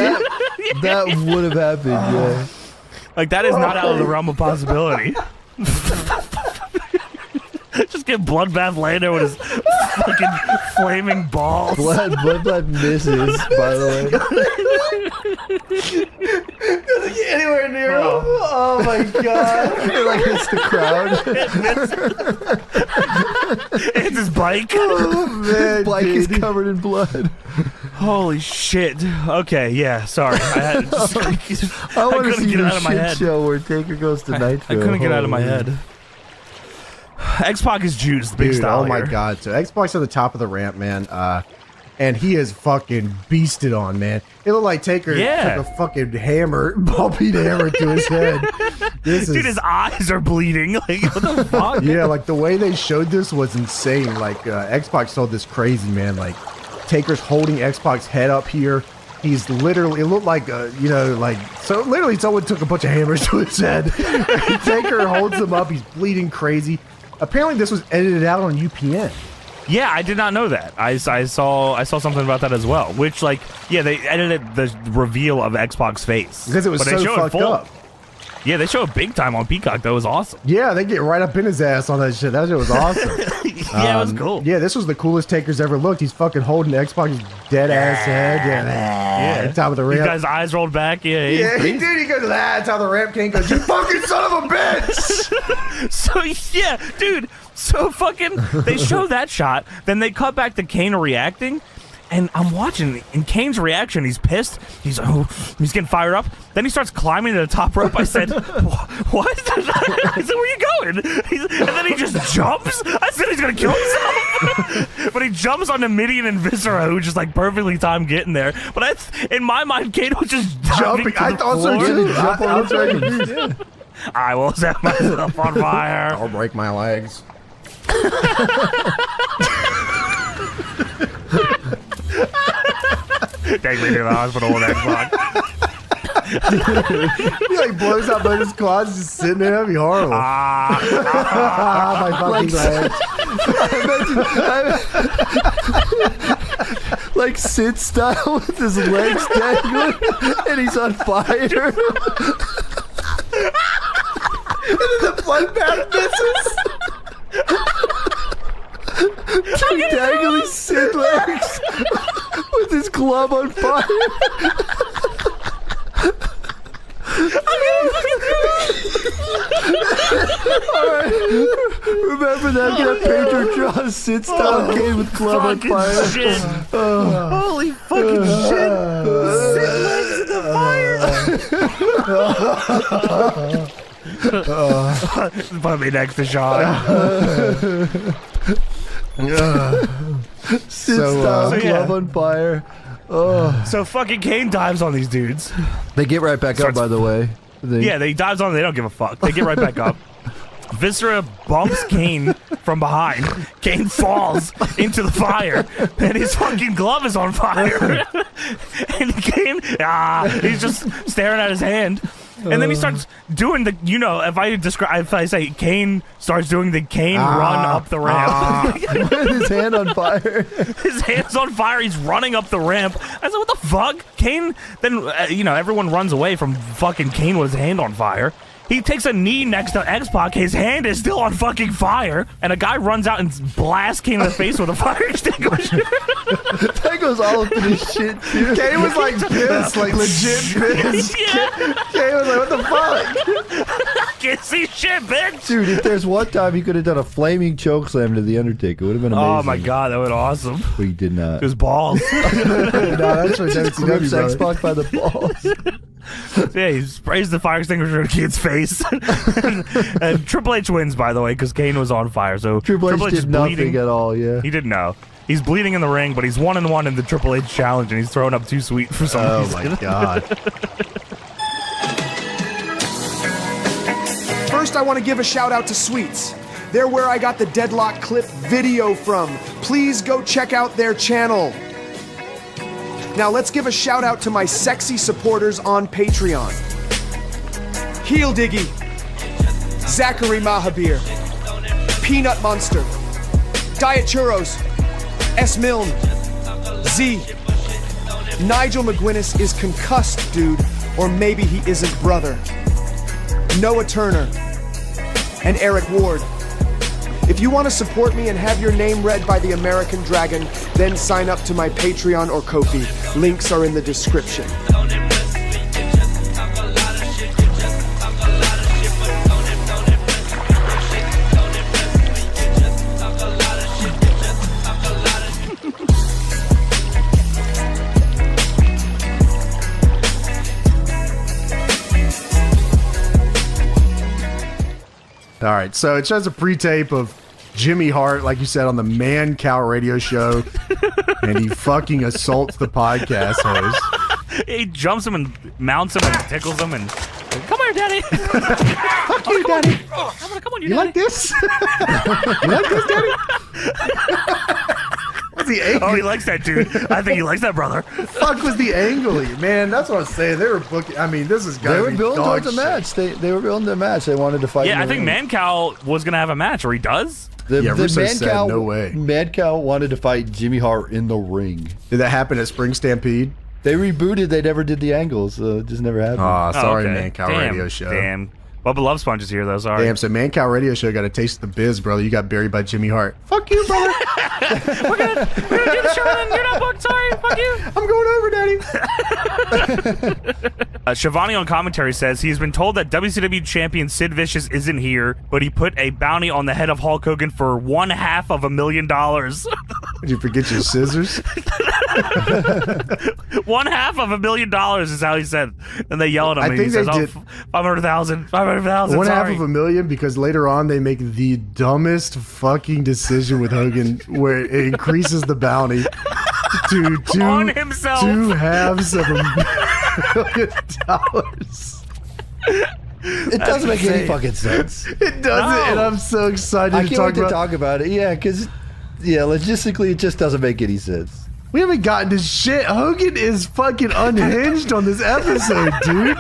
That would have happened, yeah. Like, that is not out of the realm of possibility. Just get Bloodbath laying there with his fucking flaming balls. Blood misses, by the Doesn't get anywhere near him. Oh my god! way. It like hits the crowd. It's his bike. Oh man, Bike is dude. covered in blood. Holy shit. Okay, yeah, sorry. I I want to couldn't see get the out of my shit head. show where Taker goes to Nitro. I couldn't get out of my Holy head. X-Pac is juiced, the big Dude, style oh my here. god! So Xbox at the top of the ramp, man. And he is fucking beasted on, man. It looked like Taker Yeah. took a fucking hammer, ball beat hammer to his head. This Dude, is his eyes are bleeding. Like, what the fuck? yeah, like the way they showed this was insane. Like Xbox told this crazy, man. Like Taker's holding Xbox's head up here. He's literally, it looked like, you know, like, so literally someone took a bunch of hammers to his head. Taker holds him up. He's bleeding crazy. Apparently this was edited out on UPN. Yeah, I did not know that. I saw something about that as well. Which, like, yeah, they edited the reveal of Xbox face Because it was but they so show it fucked full. up. Yeah, they show it big time on Peacock. That was awesome. Yeah, they get right up in his ass on that shit. That shit was awesome. Yeah, it was cool. Yeah, this was the coolest Taker's ever looked. He's fucking holding Xbox's dead ass head. Yeah, top of the You ramp. guys' eyes rolled back. Yeah, Yeah, he did. He goes, that's how the ramp king goes, you fucking son of a bitch! So yeah, dude. So fucking, they show that shot, then they cut back to Kane reacting, and I'm watching. In Kane's reaction, he's pissed. He's getting fired up. Then he starts climbing to the top rope. I said, "What?" I said, "Where are you going?" And then he just jumps. I said he's gonna kill himself, but he jumps onto Midian and Viscera, who just like perfectly timed getting there. But in my mind, Kane was just Jumping. to I the thought so floor. too. Jump on the dragon. I will set myself on fire. I'll break my legs. Take me to the hospital with Xbox. He like blows out both his quads, just sitting there. That'd be horrible. Ah, My fucking legs. Like Sid style with his legs dangling and he's on fire. Bloodbath misses. Two dangling Sid legs with his glove on fire. Alright. Remember that? Get a Pedro draw Sid style Kane with glove on fucking fire. shit. Holy fucking shit. Sid legs in the fire. Put me next to Sean. Sid So, style so, yeah. glove on fire. So fucking Kane dives on these dudes. They get right back up, by the way. Yeah, they dives on them. They don't give a fuck. They get right back up. Viscera bumps Kane from behind. Kane falls into the fire, and his fucking glove is on fire. And Kane, he's just staring at his hand. And then he starts doing the, you know, if I say Kane starts doing the Kane run up the ramp. With his hand on fire. His hand's on fire. He's running up the ramp. I said, what the fuck? Kane, then, everyone runs away from fucking Kane with his hand on fire. He takes a knee next to X-Pac. His hand is still on fucking fire. And a guy runs out and blasts Kane in the face with a fire extinguisher. That goes all up in his shit, too. Kane was like pissed, like legit pissed. Yeah. Kane was like, what the fuck? Can't see shit, bitch. Dude, if there's one time he could have done a flaming chokeslam to The Undertaker, it would have been amazing. Oh my god, that would have been awesome. But he did not. His balls. No, that's what Grips WCW brother. X-Pac by the balls. Yeah, he sprays the fire extinguisher in Kane's face. And Triple H wins, by the way, because Kane was on fire. So Triple H is did nothing bleeding. at all, yeah. He didn't know. He's bleeding in the ring, but he's 1-1 in the Triple H challenge, and he's throwing up too sweet for some Oh reason. my god. First, I want to give a shout out to Sweets. They're where I got the Deadlock clip video from. Please go check out their channel. Now let's give a shout out to my sexy supporters on Patreon. Heel Diggy, Zachary Mahabir, Peanut Monster, Diet Churros, S. Milne, Z. Nigel McGuinness is concussed, dude, or maybe he isn't, brother. Noah Turner, and Eric Ward. If you want to support me and have your name read by the American Dragon, then sign up to my Patreon or Ko-fi. Links are in the description. All right, so it shows a pre-tape of Jimmy Hart, like you said, on the Man Cow radio show, and he fucking assaults the podcast host. He jumps him and mounts him and tickles him and come here, daddy. Fuck you, daddy. Come on, You like this? You like this, daddy? What's the angle? Oh, he likes that dude. I think he likes that brother. Fuck was the angle? Man, that's what I'm saying. They were booking. I mean, this is They gotta were be building dog towards a shit. match. They were building the match. They wanted to fight. Yeah, in I the think ring. Mancow was gonna have a match, or he does. Yeah, Russo said, no way. Mancow wanted to fight Jimmy Hart in the ring. Did that happen at Spring Stampede? They rebooted. They never did the angles. So it just never happened. Aw, sorry, Oh, okay. Man Cow Damn, radio show. Damn. Bubba Love Sponge is here though. Sorry. Damn, so Man Cow radio show got a taste of the biz, brother. You got buried by Jimmy Hart. Fuck you, brother. We're gonna do the show then. You're not booked. Sorry. Fuck you. I'm going over, daddy. Shivani on commentary says he's been told that WCW champion Sid Vicious isn't here, but he put a bounty on the head of Hulk Hogan for $500,000. Did you forget your scissors? $500,000 is how he said. And they yell at him. I and think he says, they did- 500,000, 500,000. One half sorry. of a million, because later on they make the dumbest fucking decision with Hogan where it increases the bounty to On himself. 2 halves of $1 million. It doesn't make any insane. fucking sense. It doesn't, and I'm so excited I to can't talk wait to about. talk about it. Yeah, because logistically, it just doesn't make any sense. We haven't gotten to shit. Hogan is fucking unhinged on this episode, dude.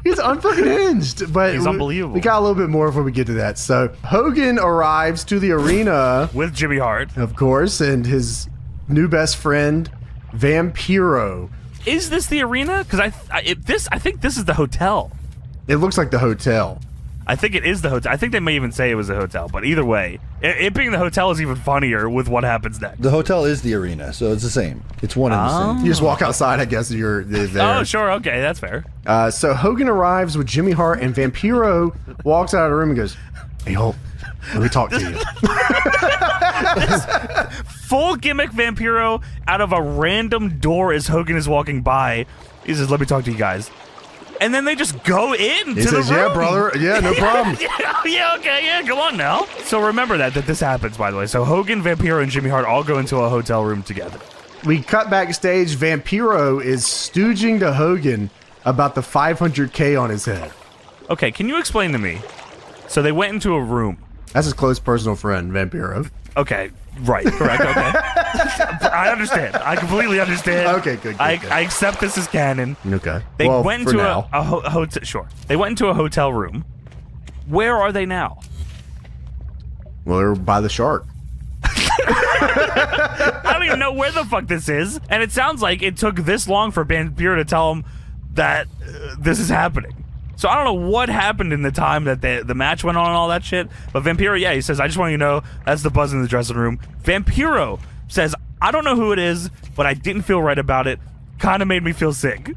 He's unfucking hinged. But He's unbelievable. We got a little bit more before we get to that. So Hogan arrives to the arena, With Jimmy Hart. of course, and his new best friend, Vampiro. Is this the arena? Because I think this is the hotel. It looks like the hotel. I think it is the hotel. I think they may even say it was the hotel. But either way, it being the hotel is even funnier with what happens next. The hotel is the arena, so it's the same. It's one and the same. You just walk outside, I guess you're there. Oh, sure. Okay, that's fair. So Hogan arrives with Jimmy Hart, and Vampiro walks out of the room and goes, "Hey, Hulk, let me talk to you." Full gimmick Vampiro out of a random door as Hogan is walking by. He says, "Let me talk to you guys." And then they just go in He to says, the room. "Yeah, brother. Yeah, no problem." yeah, okay, yeah, come on now. So remember that this happens, by the way. So Hogan, Vampiro, and Jimmy Hart all go into a hotel room together. We cut backstage. Vampiro is stooging to Hogan about the $500K on his head. Okay, can you explain to me? So they went into a room. That's his close personal friend, Vampiro. Okay, right, correct, okay. I understand. I completely understand. Okay, good, I good. accept this as canon. Okay. They Well, went for into now. a hotel. Sure. They went into a hotel room. Where are they now? Well, they're by the shark. I don't even know where the fuck this is. And it sounds like it took this long for Vampiro to tell him that this is happening. So I don't know what happened in the time that the match went on and all that shit. But Vampiro, yeah, he says, I just want you to know that's the buzz in the dressing room. Vampiro says, I don't know who it is, but I didn't feel right about it. Kind of made me feel sick.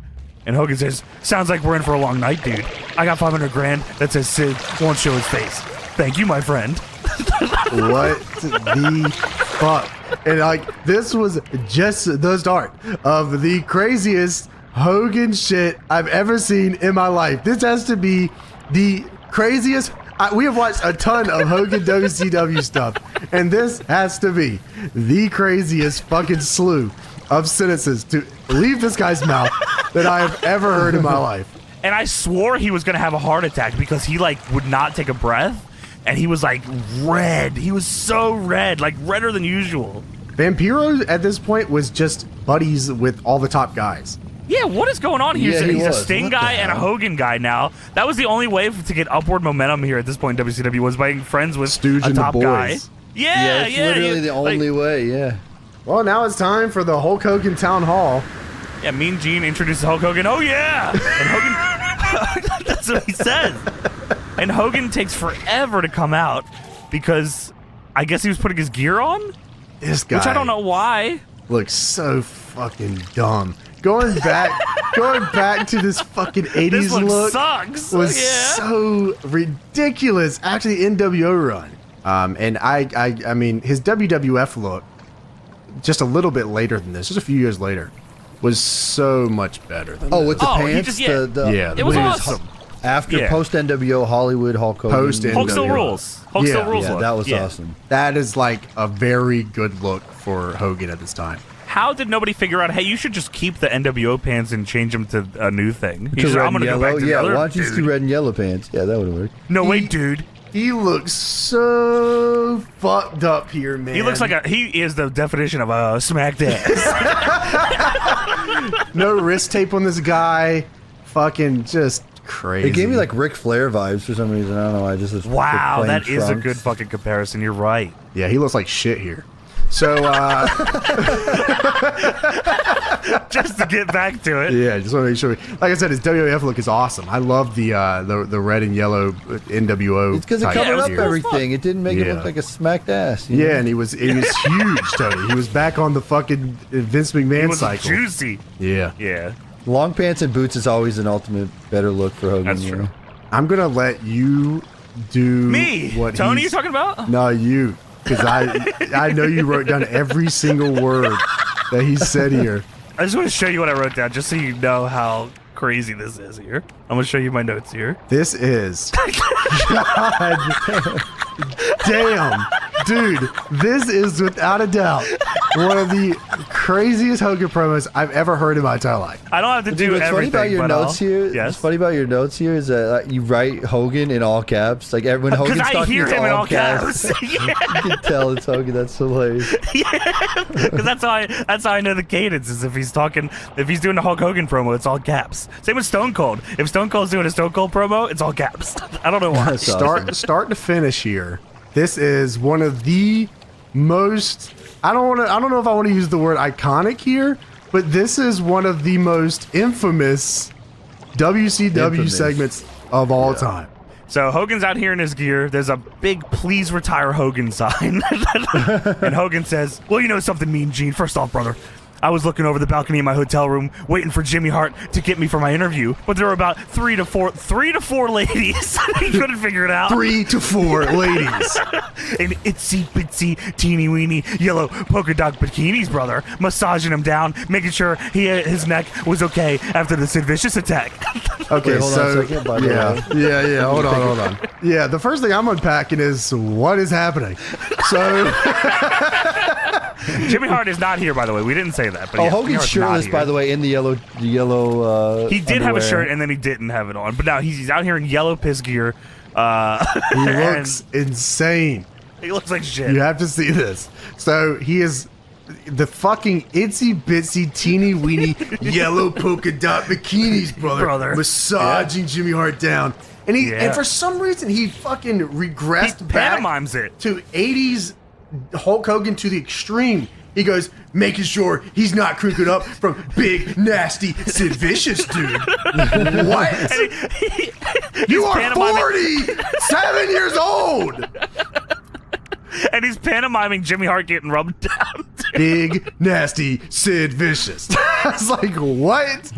And Hogan says, sounds like we're in for a long night, dude. I got $500,000 that says Sid won't show his face. Thank you, my friend. What the fuck? And like, this was just the start of the craziest Hogan shit I've ever seen in my life. This has to be the craziest. We have watched a ton of Hogan WCW stuff, and this has to be the craziest fucking slew of sentences to leave this guy's mouth that I have ever heard in my life. And I swore he was going to have a heart attack because he, like, would not take a breath. and he was like red. He was so red, like redder than usual. Vampiro at this point was just buddies with all the top guys. Yeah, what is going on here? Yeah, he He's a was. Sting What the guy and a hell? Hogan guy now. That was the only way to get upward momentum here at this point in WCW was being friends with Stooge a and the top guy. boys. Yeah, it's literally the only way. Yeah. Well, now it's time for the Hulk Hogan Town Hall. Yeah, Mean Gene introduces Hulk Hogan. Oh yeah, and Hogan. That's what he says. And Hogan takes forever to come out because I guess he was putting his gear on, This guy, which I don't know why. looks so fucking dumb. Going back to this fucking 80s This look look sucks. was Yeah. so ridiculous. Actually, NWO run. And I mean, his WWF look, just a little bit later than this, just a few years later, was so much better than Oh, this. with the Oh, he pants. just- yeah. Yeah, It was the awesome. After Yeah. post NWO Hollywood Hulk Hogan. Post NWO. Hulk still rules. Hulk Yeah. still rules. Yeah, look. that was Yeah. awesome. That is like a very good look for Hogan at this time. How did nobody figure out? Hey, you should just keep the NWO pants and change them to a new thing. He To said, red I'm gonna and go back yellow. to Yeah, the other why don't you just do dude. red and yellow pants? Yeah, that would work. No, wait, dude. He looks so fucked up here, man. He looks like he is the definition of a smacked ass. no wrist tape on this guy. Fucking just crazy. It gave me like Ric Flair vibes for some reason. I don't know. I just Wow, plain that is a trunks. good fucking comparison. You're right. Yeah, he looks like shit here. So Just to get back to it. yeah, just want to make sure. Like I said, his WWF look is awesome. I love the red and yellow NWO. It's because it type covered was up gear. cool as everything. It didn't make it Yeah. look like a smacked ass. you know? Yeah, and he was huge, Tony. He was back on the fucking Vince McMahon It was cycle. juicy. Yeah. Yeah. Long pants and boots is always an ultimate better look for Hogan. That's you true. know? I'm gonna let you do Me, what Tony, he's- you're talking about? No, you, because I know you wrote down every single word that he said here. I just want to show you what I wrote down, just so you know how crazy this is here. I'm gonna show you my notes here. This is God damn, dude. This is without a doubt one of the craziest Hogan promos I've ever heard in my entire life. I don't have to Dude, do what's funny everything. about your but notes here? Yes. What's funny about your notes here is that you write Hogan in all caps. Like when Because Hogan's I talking, hear it's him in all caps. You can tell it's Hogan. That's hilarious. Because that's how I know the cadence is if he's doing a Hulk Hogan promo, it's all caps. Same with Stone Cold. If Stone Cold's doing a Stone Cold promo, it's all caps. I don't know why. That's awesome. Start to finish here. This is one of the most. I don't know if I want to use the word iconic here, but this is one of the most infamous WCW Infamous. segments of all time. So Hogan's out here in his gear. There's a big "Please retire Hogan" sign, and Hogan says, "Well, you know something, Mean Gene. First off, brother, I was looking over the balcony in my hotel room, waiting for Jimmy Hart to get me for my interview, but there were about three to four ladies. He couldn't figure it out. 3 to 4 ladies. And itsy bitsy teeny weeny yellow polka dot bikinis, brother, massaging him down, making sure his neck was okay after the Sid Vicious attack." Okay, Wait, hold on a so second, by the yeah. Hold on. Yeah, the first thing I'm unpacking is what is happening. So Jimmy Hart is not here, by the way. We didn't say that. But Oh, yeah, Jimmy Hogan's Hart's not shirtless, here. by the way, in the yellow. He did have a underwear. shirt and then he didn't have it on. But now he's out here in yellow piss gear. he and looks insane. he looks like shit. You have to see this. So he is the fucking itsy bitsy teeny weeny yellow polka dot bikinis, brother. Massaging Jimmy Hart down. And Yeah. for some reason he fucking He regressed back pantomimes it. to 80s Hulk Hogan to the extreme. He goes, making sure he's not crooked up from big, nasty Sid Vicious, dude. What? You are pantomiming- 47 years old. And he's pantomiming Jimmy Hart getting rubbed down. Big, nasty Sid Vicious. I was like, what?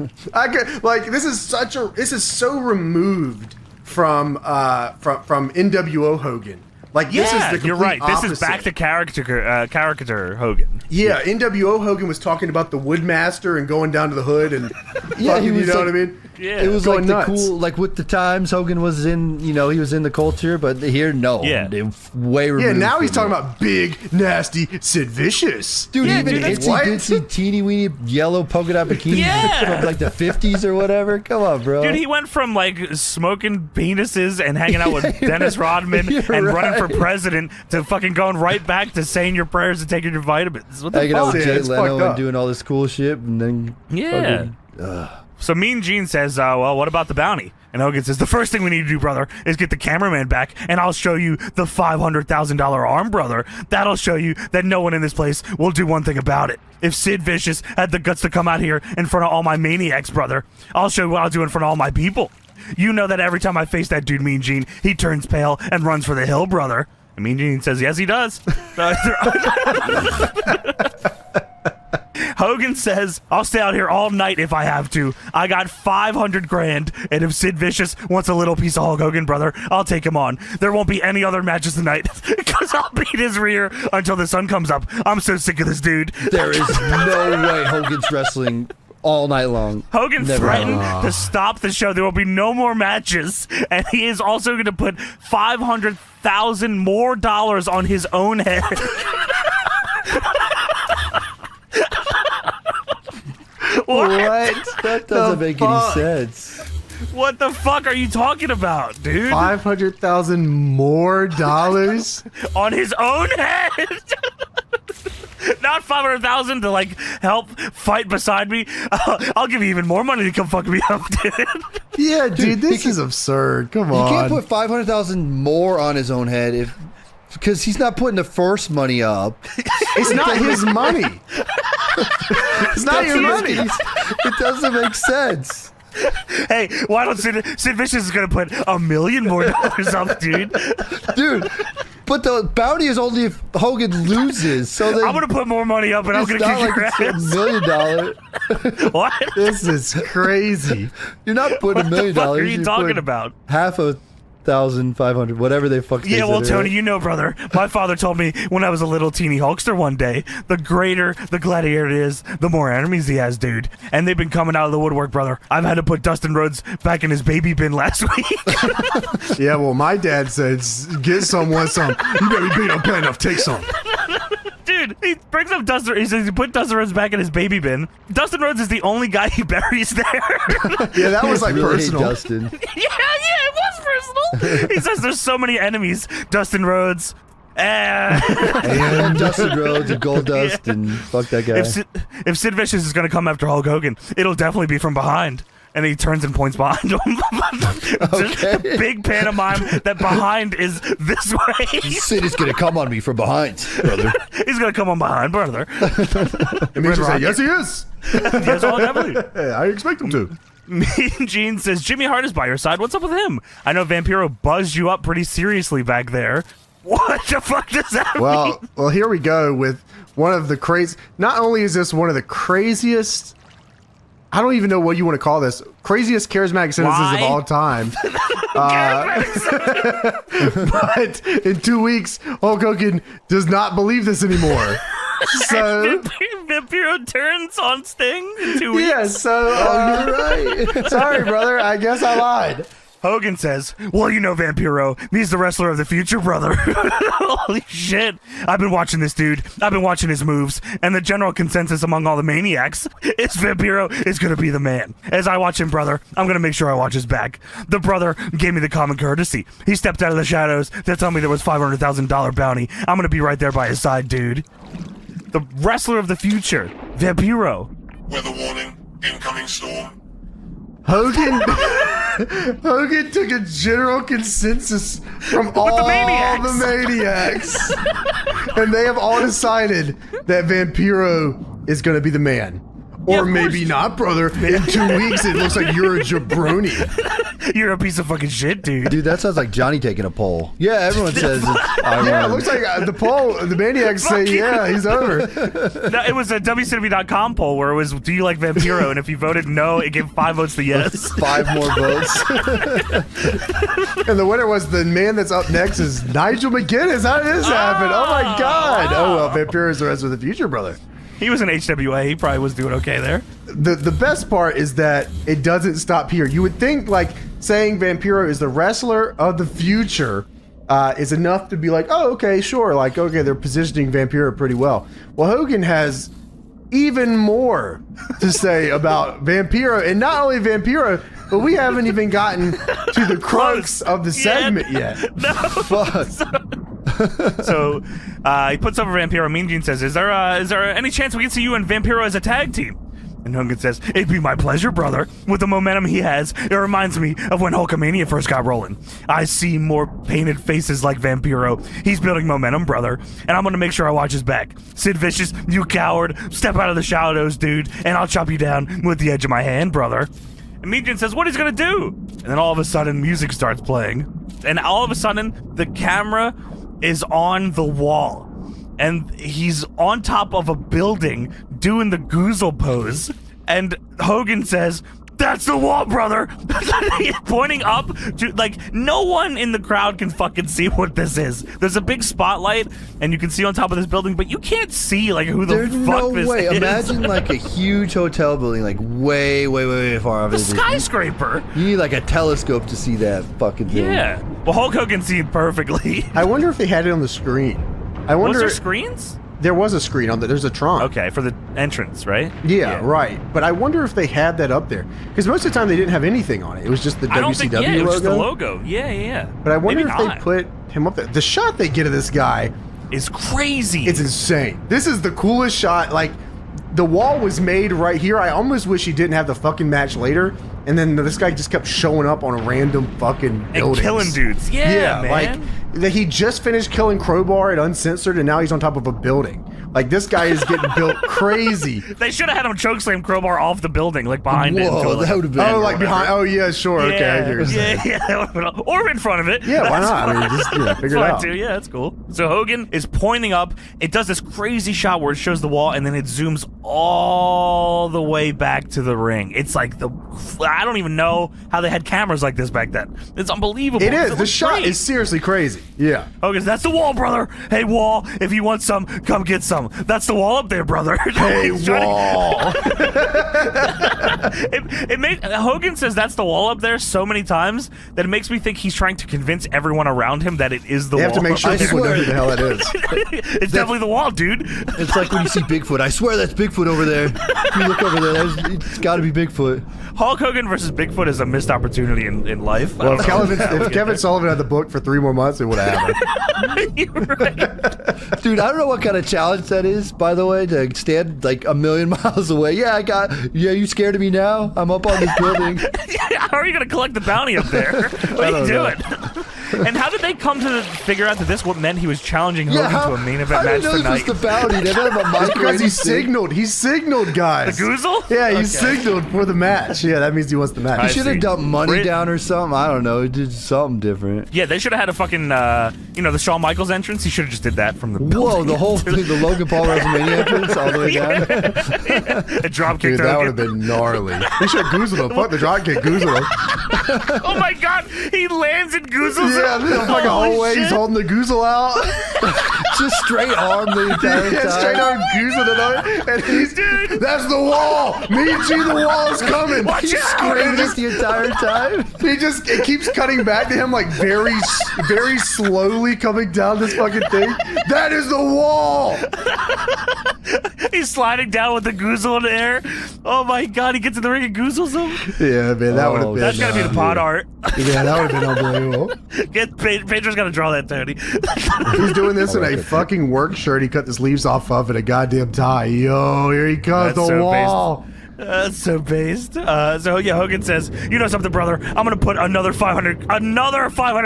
This is so removed from NWO Hogan. Like, this is the complete you're right. This is opposite. back to character Hogan. Yeah, NWO Hogan was talking about the Woodmaster and going down to the hood and Yeah, he Fucking, was you know like- what I mean? Yeah. It was Going like the nuts. cool, like with the times Hogan was in, he was in the culture, but here, no. Yeah. They way removed. Yeah, now he's from talking it. about big, nasty Sid Vicious. Dude, Yeah, even dude, that's- what? itsy bitsy teeny weeny yellow polka dot bikini Yeah. from like the 50s or whatever. Come on, bro. Dude, he went from like smoking penises and hanging out with Dennis Rodman You're and running for right. president to fucking going right back to saying your prayers and taking your vitamins. What the hanging out fuck? with Yeah, Jay it's Leno fucked and up. doing all this cool shit, and then Yeah. So Mean Gene says, well, what about the bounty? And Hogan says, the first thing we need to do, brother, is get the cameraman back, and I'll show you the $500,000 arm, brother. That'll show you that no one in this place will do one thing about it. If Sid Vicious had the guts to come out here in front of all my maniacs, brother, I'll show you what I'll do in front of all my people. You know that every time I face that dude, Mean Gene, he turns pale and runs for the hill, brother. And Mean Gene says, yes, he does. Hogan says, I'll stay out here all night if I have to. I got 500 grand, and if Sid Vicious wants a little piece of Hulk Hogan, brother, I'll take him on. There won't be any other matches tonight, because I'll beat his rear until the sun comes up. I'm so sick of this dude. there is no way Hogan's wrestling all night long. Hogan Never threatened happened. to stop the show. There will be no more matches, and he is also going to put $500,000 more on his own head. What? That doesn't make any fuck? sense. What the fuck are you talking about, dude? $500,000 more dollars? On his own head. Not 500,000 to like help fight beside me. I'll give you even more money to come fuck me up, dude. Yeah, dude, this is absurd. Come He on. can't put 500,000 more on his own head because he's not putting the first money up. It's not his money. It's not your money. It doesn't make sense. Hey, why don't Sid Vicious is gonna put $1 million more up, dude? Dude, but the bounty is only if Hogan loses. So then I'm gonna put more money up, and I'm it's gonna not kick like your it's ass. $1 million. What? This is crazy. You're not putting What $1 million. the fuck are you You're talking putting about? half a 1,500, whatever they fuck. Yeah, well, Tony, you know, brother, my father told me when I was a little teeny Hulkster one day, the greater the gladiator is, the more enemies he has, dude. And they've been coming out of the woodwork, brother. I've had to put Dustin Rhodes back in his baby bin last week. Yeah, well, my dad said, get some, want some. You better be beat up bad enough, take some. Dude, he brings up Dustin. He says he put Dustin Rhodes back in his baby bin. Dustin Rhodes is the only guy he buries there. Yeah, that was like really personal. hate Dustin. Yeah, it was personal. He says there's so many enemies. Dustin Rhodes. And Dustin Rhodes and Goldust and fuck that guy. If Sid Vicious is going to come after Hulk Hogan, it'll definitely be from behind. And he turns and points behind him. Just a big pantomime that behind is this way. Sid is gonna come on me from behind, brother. He's going to come on behind, brother. And Mitch said, yes, he is. Yes, all definitely. Hey, I expect him to. Mean Gene says, Jimmy Hart is by your side. What's up with him? I know Vampiro buzzed you up pretty seriously back there. What the fuck does that mean? Well, here we go with one of the crazy. Not only is this one of the craziest, I don't even know what you want to call this, craziest charismatic sentences Why? of all time. But in 2 weeks, Hulk Hogan does not believe this anymore. So Vampiro turns on Sting in 2 weeks. yeah, so You're right. sorry, brother. I guess I lied. Hogan says, well, you know Vampiro. He's the wrestler of the future, brother. Holy shit. I've been watching this dude. I've been watching his moves. And the general consensus among all the maniacs is Vampiro is going to be the man. As I watch him, brother, I'm going to make sure I watch his back. The brother gave me the common courtesy. He stepped out of the shadows to tell me there was $500,000 bounty. I'm going to be right there by his side, dude. The wrestler of the future, Vampiro. Weather warning, incoming storm. Hogan took a general consensus from all the maniacs. the maniacs. And they have all decided that Vampiro is going to be the man. Or of maybe course. not, brother. In 2 weeks, it looks like you're a jabroni. You're a piece of fucking shit, dude. Dude, that sounds like Johnny taking a poll. Yeah, everyone says it's I Yeah, it won. looks like the poll, the maniacs say, Fuck you. yeah, he's over. No, it was a WCW.com poll where it was, do you like Vampiro? And if you voted no, it gave 5 votes to yes. 5 more votes. And the winner was the man that's up next is Nigel McGuinness. How did this happen? Oh my God. Oh, well, Vampiro's the rest of the future, brother. He was in HWA. He probably was doing okay there. The best part is that it doesn't stop here. You would think like saying Vampiro is the wrestler of the future is enough to be like, oh, okay, sure. Like, okay, they're positioning Vampiro pretty well. Well, Hogan has even more to say about Vampiro, and not only Vampiro, but we haven't even gotten to the crux of the segment yet. No. Fuck. So he puts over Vampiro. Mean Gene says, is there any chance we can see you and Vampiro as a tag team? And Hogan says, it'd be my pleasure, brother. With the momentum he has, it reminds me of when Hulkamania first got rolling. I see more painted faces like Vampiro. He's building momentum, brother. And I'm going to make sure I watch his back. Sid Vicious, you coward. Step out of the shadows, dude. And I'll chop you down with the edge of my hand, brother. And Mean Gene says, what he's going to do? And then all of a sudden, music starts playing. And all of a sudden, the camera is on the wall. And he's on top of a building doing the Goozle pose. And Hogan says, that's the wall, brother. He's pointing up to, like, no one in the crowd can fucking see what this is. There's a big spotlight, and you can see on top of this building, but you can't see, like, who the There's fuck no this way. is. Imagine like a huge hotel building, like way, way, way, way far off. The the distance. skyscraper. You need like a telescope to see that fucking thing. Yeah. Well, Hulk Hogan see it perfectly. I wonder if they had it on the screen. I Was wonder. there screens? There was a screen on there's a Tron. Okay, for the entrance, right? Yeah, right. But I wonder if they had that up there because most of the time they didn't have anything on it. It was just the I don't WCW think, yeah, it was just the logo. logo. Yeah. But I wonder Maybe if not. they put him up there. The shot they get of this guy, Is crazy. it's insane. This is the coolest shot. Like, the wall was made right here. I almost wish he didn't have the fucking match later. And then this guy just kept showing up on a random fucking and buildings. killing dudes. Yeah, man. like that he just finished killing Crowbar at Uncensored, and now he's on top of a building. Like, this guy is getting built crazy. They should have had him chokeslam Crowbar off the building, like behind it. Whoa, that would have been. Oh, like behind. Oh, yeah, sure. Okay, I hear you. Yeah. That would've been, or in front of it. Yeah, why That's not? I mean, fine. just figure it It's fine, out. too. Yeah, that's cool. So Hogan is pointing up. It does this crazy shot where it shows the wall, and then it zooms all the way back to the ring. It's like I don't even know how they had cameras like this back then. It's unbelievable. It is. The looks shot great. is seriously crazy. Yeah. Hogan, that's the wall, brother. Hey, wall, if you want some, come get some. That's the wall up there, brother. Hey, He's trying to- wall. Hogan says that's the wall up there so many times that it makes me think he's trying to convince everyone around him that it is the They wall. have to make sure I people know swear. who the hell that is. It's definitely the wall, dude. It's like when you see Bigfoot. I swear that's Bigfoot over there. If you look over there, it's got to be Bigfoot. Hulk Hogan versus Bigfoot is a missed opportunity in life. I Well, don't know. if Kevin Sullivan had the book for 3 more months, it would have happened. You're right. Dude, I don't know what kind of challenge that is, by the way, to stand like a million miles away. Yeah, you scared of me now? I'm up on this building. How are you going to collect the bounty up there? What are you doing? And how did they come to figure out that this what meant he was challenging Hogan to a main event match how did tonight? this was the bounty? They don't have a mic or Because he anything. signaled. He signaled, guys. The Goozle? Yeah, he Okay. signaled for the match. Yeah, that means he wants the match. I He should see. have dumped money Brit- down or something. I don't know. He did something different. Yeah, they should have had a fucking, the Shawn Michaels entrance. He should have just did that from the Whoa, building. the whole thing, the Logan Paul WrestleMania entrance all the way down. A drop kick Dude, to that would have Hogan. been gnarly. He should have goozled him. Fuck the drop kick, goozled him. Oh my god, he lands in Goozles. Yeah, the fucking whole way he's holding the goozle out. Just straight arm the entire Yeah, time. straight arm goozled it on. And he's, Dude. that's the wall. Me and G, the wall is coming. Watch He's out. Screamed it the entire time. it keeps cutting back to him like very, very slowly coming down this fucking thing. That is the wall. He's sliding down with the Goozle in the air. Oh my god, he gets in the ring and Goozles him. Yeah, man, that would have Oh, been. That's gotta be the pod art. Yeah, that would have been unbelievable. Pedro's gotta draw that, Tony. He's doing this in a fucking work shirt he cut the sleeves off of and a goddamn tie. Yo, here he comes, That's the so wall. That's so based. So yeah, Hogan says, "You know something, brother? I'm gonna put another 500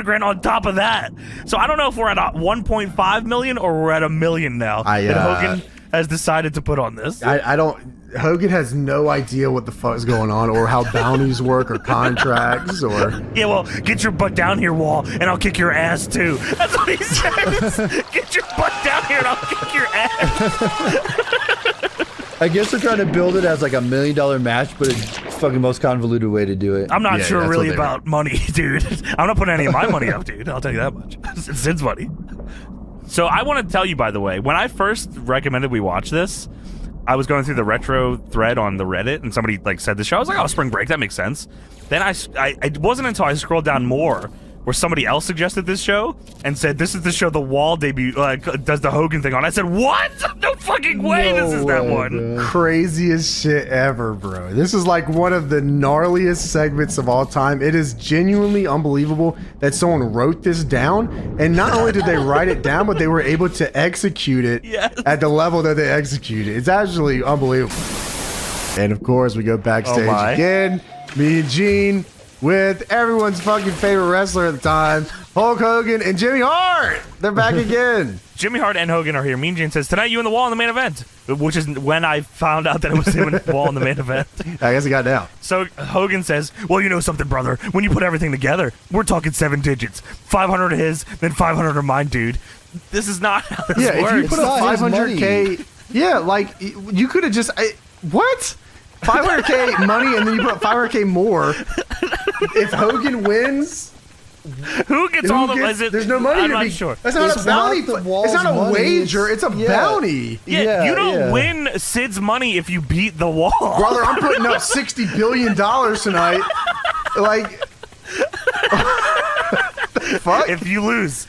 grand on top of that." So I don't know if we're at 1.5 million or we're at $1 million now. that Hogan has decided to put on this. I don't. Hogan has no idea what the fuck is going on or how bounties work or contracts or. Yeah, well, get your butt down here, Wall, and I'll kick your ass too. That's what he says. Get your butt down here and I'll kick your ass. I guess they're trying to build it as like $1 million match, but it's fucking the most convoluted way to do it. I'm not Yeah, sure that's really what they about money, dude. I'm not putting any of my money up, dude. I'll tell you that much. It's Sid's money. So I want to tell you, by the way, when I first recommended we watch this, I was going through the retro thread on the Reddit, and somebody like said the show. I was like, oh, Spring Break, that makes sense. Then it wasn't until I scrolled down more where somebody else suggested this show and said, this is the show The Wall does the Hogan thing on. I said, what? No fucking way this is that one. Craziest shit ever, bro. This is like one of the gnarliest segments of all time. It is genuinely unbelievable that someone wrote this down, and not only did they write it down, but they were able to execute it at the level that they executed. It's actually unbelievable. And of course, we go backstage again. Me and Gene with everyone's fucking favorite wrestler at the time, Hulk Hogan and Jimmy Hart. They're back again. Jimmy Hart and Hogan are here. Mean Gene says, tonight you and The Wall in the main event, which is when I found out that it was him and The Wall in the main event. I guess he got down. So Hogan says, well, you know something, brother. When you put everything together, we're talking 7 digits. 500 of his, then 500 of mine, dude. This is not how this works. If you put up 500K, like, you could have just, what? 500K money, and then you put up 500K more. If Hogan wins, who gets all the money? There's no money. I'm not sure. That's not a bounty. It's not a wager. It's a bounty. Yeah, you don't win Sid's money if you beat The Wall. Brother, I'm putting up $60 billion tonight. Like, the fuck? If you lose.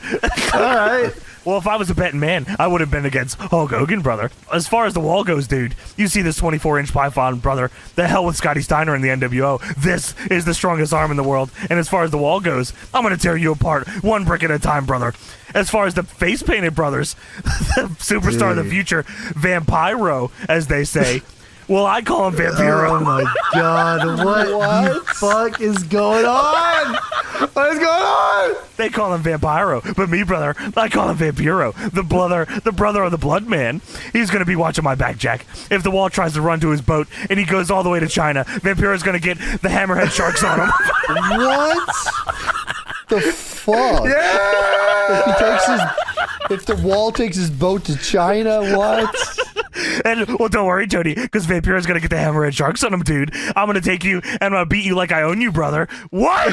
All right. Well, if I was a betting man, I would have been against Hulk Hogan, brother. As far as The Wall goes, dude, you see this 24-inch python, brother. The hell with Scotty Steiner in the NWO. This is the strongest arm in the world. And as far as The Wall goes, I'm going to tear you apart one brick at a time, brother. As far as the face-painted brothers, the superstar of the future, Vampiro, as they say. Well, I call him Vampiro. Oh my God! What the fuck is going on? What is going on? They call him Vampiro, but me, brother, I call him Vampiro, the brother of the Blood Man. He's gonna be watching my back, Jack. If The Wall tries to run to his boat and he goes all the way to China, Vampiro's gonna get the hammerhead sharks on him. What the fuck? Yeah! If The Wall takes his boat to China, what? And, well, don't worry, Tony, because Vampiro's gonna get the hammerhead sharks on him, dude. I'm gonna take you and I'm gonna beat you like I own you, brother. What?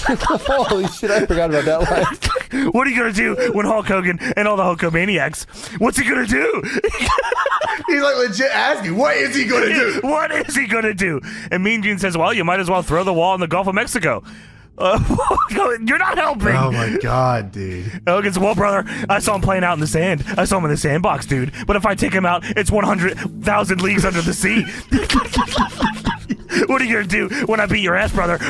Holy shit, I forgot about that line. What are you gonna do when Hulk Hogan and all the Hulkamaniacs? What's he gonna do? He's like legit asking, what is he gonna do? What is he gonna do? And Mean Gene says, well, you might as well throw The Wall in the Gulf of Mexico. You're not helping. Oh my God, dude. Hogan says, well, brother, I saw him playing out in the sand. I saw him in the sandbox, dude. But if I take him out, it's 100,000 leagues under the sea. What are you gonna do when I beat your ass, brother? This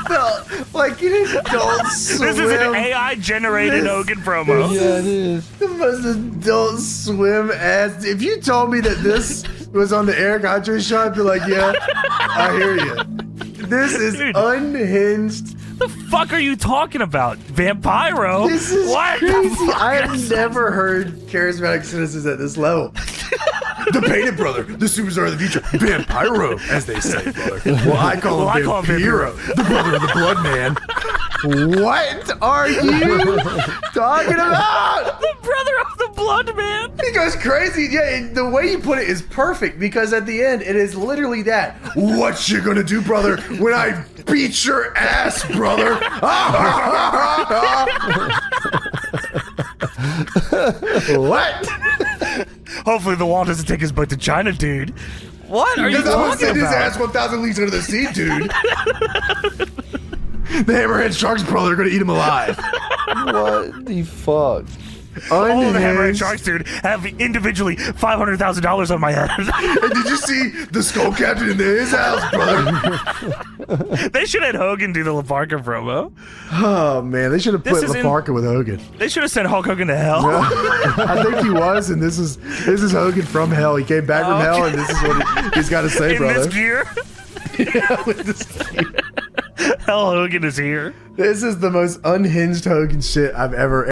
felt like an Adult Swim. This is an AI-generated Hogan promo. Yeah, it is. The most Adult Swim ass. If you told me that this was on the Eric Andre show, I'd be like, yeah, I hear you. This is unhinged. The fuck are you talking about? Vampiro? This is what? crazy. I have never heard charismatic citizens at this level. The Painted Brother, the superstar of the future, Vampiro, as they say, brother. Well, I call him Vampiro, the brother of the Blood Man. What are you talking about? The brother of the Blood Man. He goes crazy. Yeah, the way you put it is perfect because at the end, it is literally that. What you gonna do, brother, when I beat your ass, brother? What? Hopefully The Wall doesn't take his boat to China, dude. What are you Because I would talking send his about? ass 1,000 leagues under the sea, dude. The Hammerhead Sharks, brother, are gonna eat him alive. What the fuck? All of the Hammerhead Sharks, dude, have individually $500,000 on my head. And did you see the Skull Captain in his house, brother? They should have had Hogan do the LaParca promo. Oh man, they should have put This is LaParca with Hogan. They should have sent Hulk Hogan to hell. I think he was, and this is Hogan from hell. He came back from hell, and this is what he's got to say, In brother. this gear. Yeah, with this gear. Hell Hogan is here. This is the most unhinged Hogan shit I've ever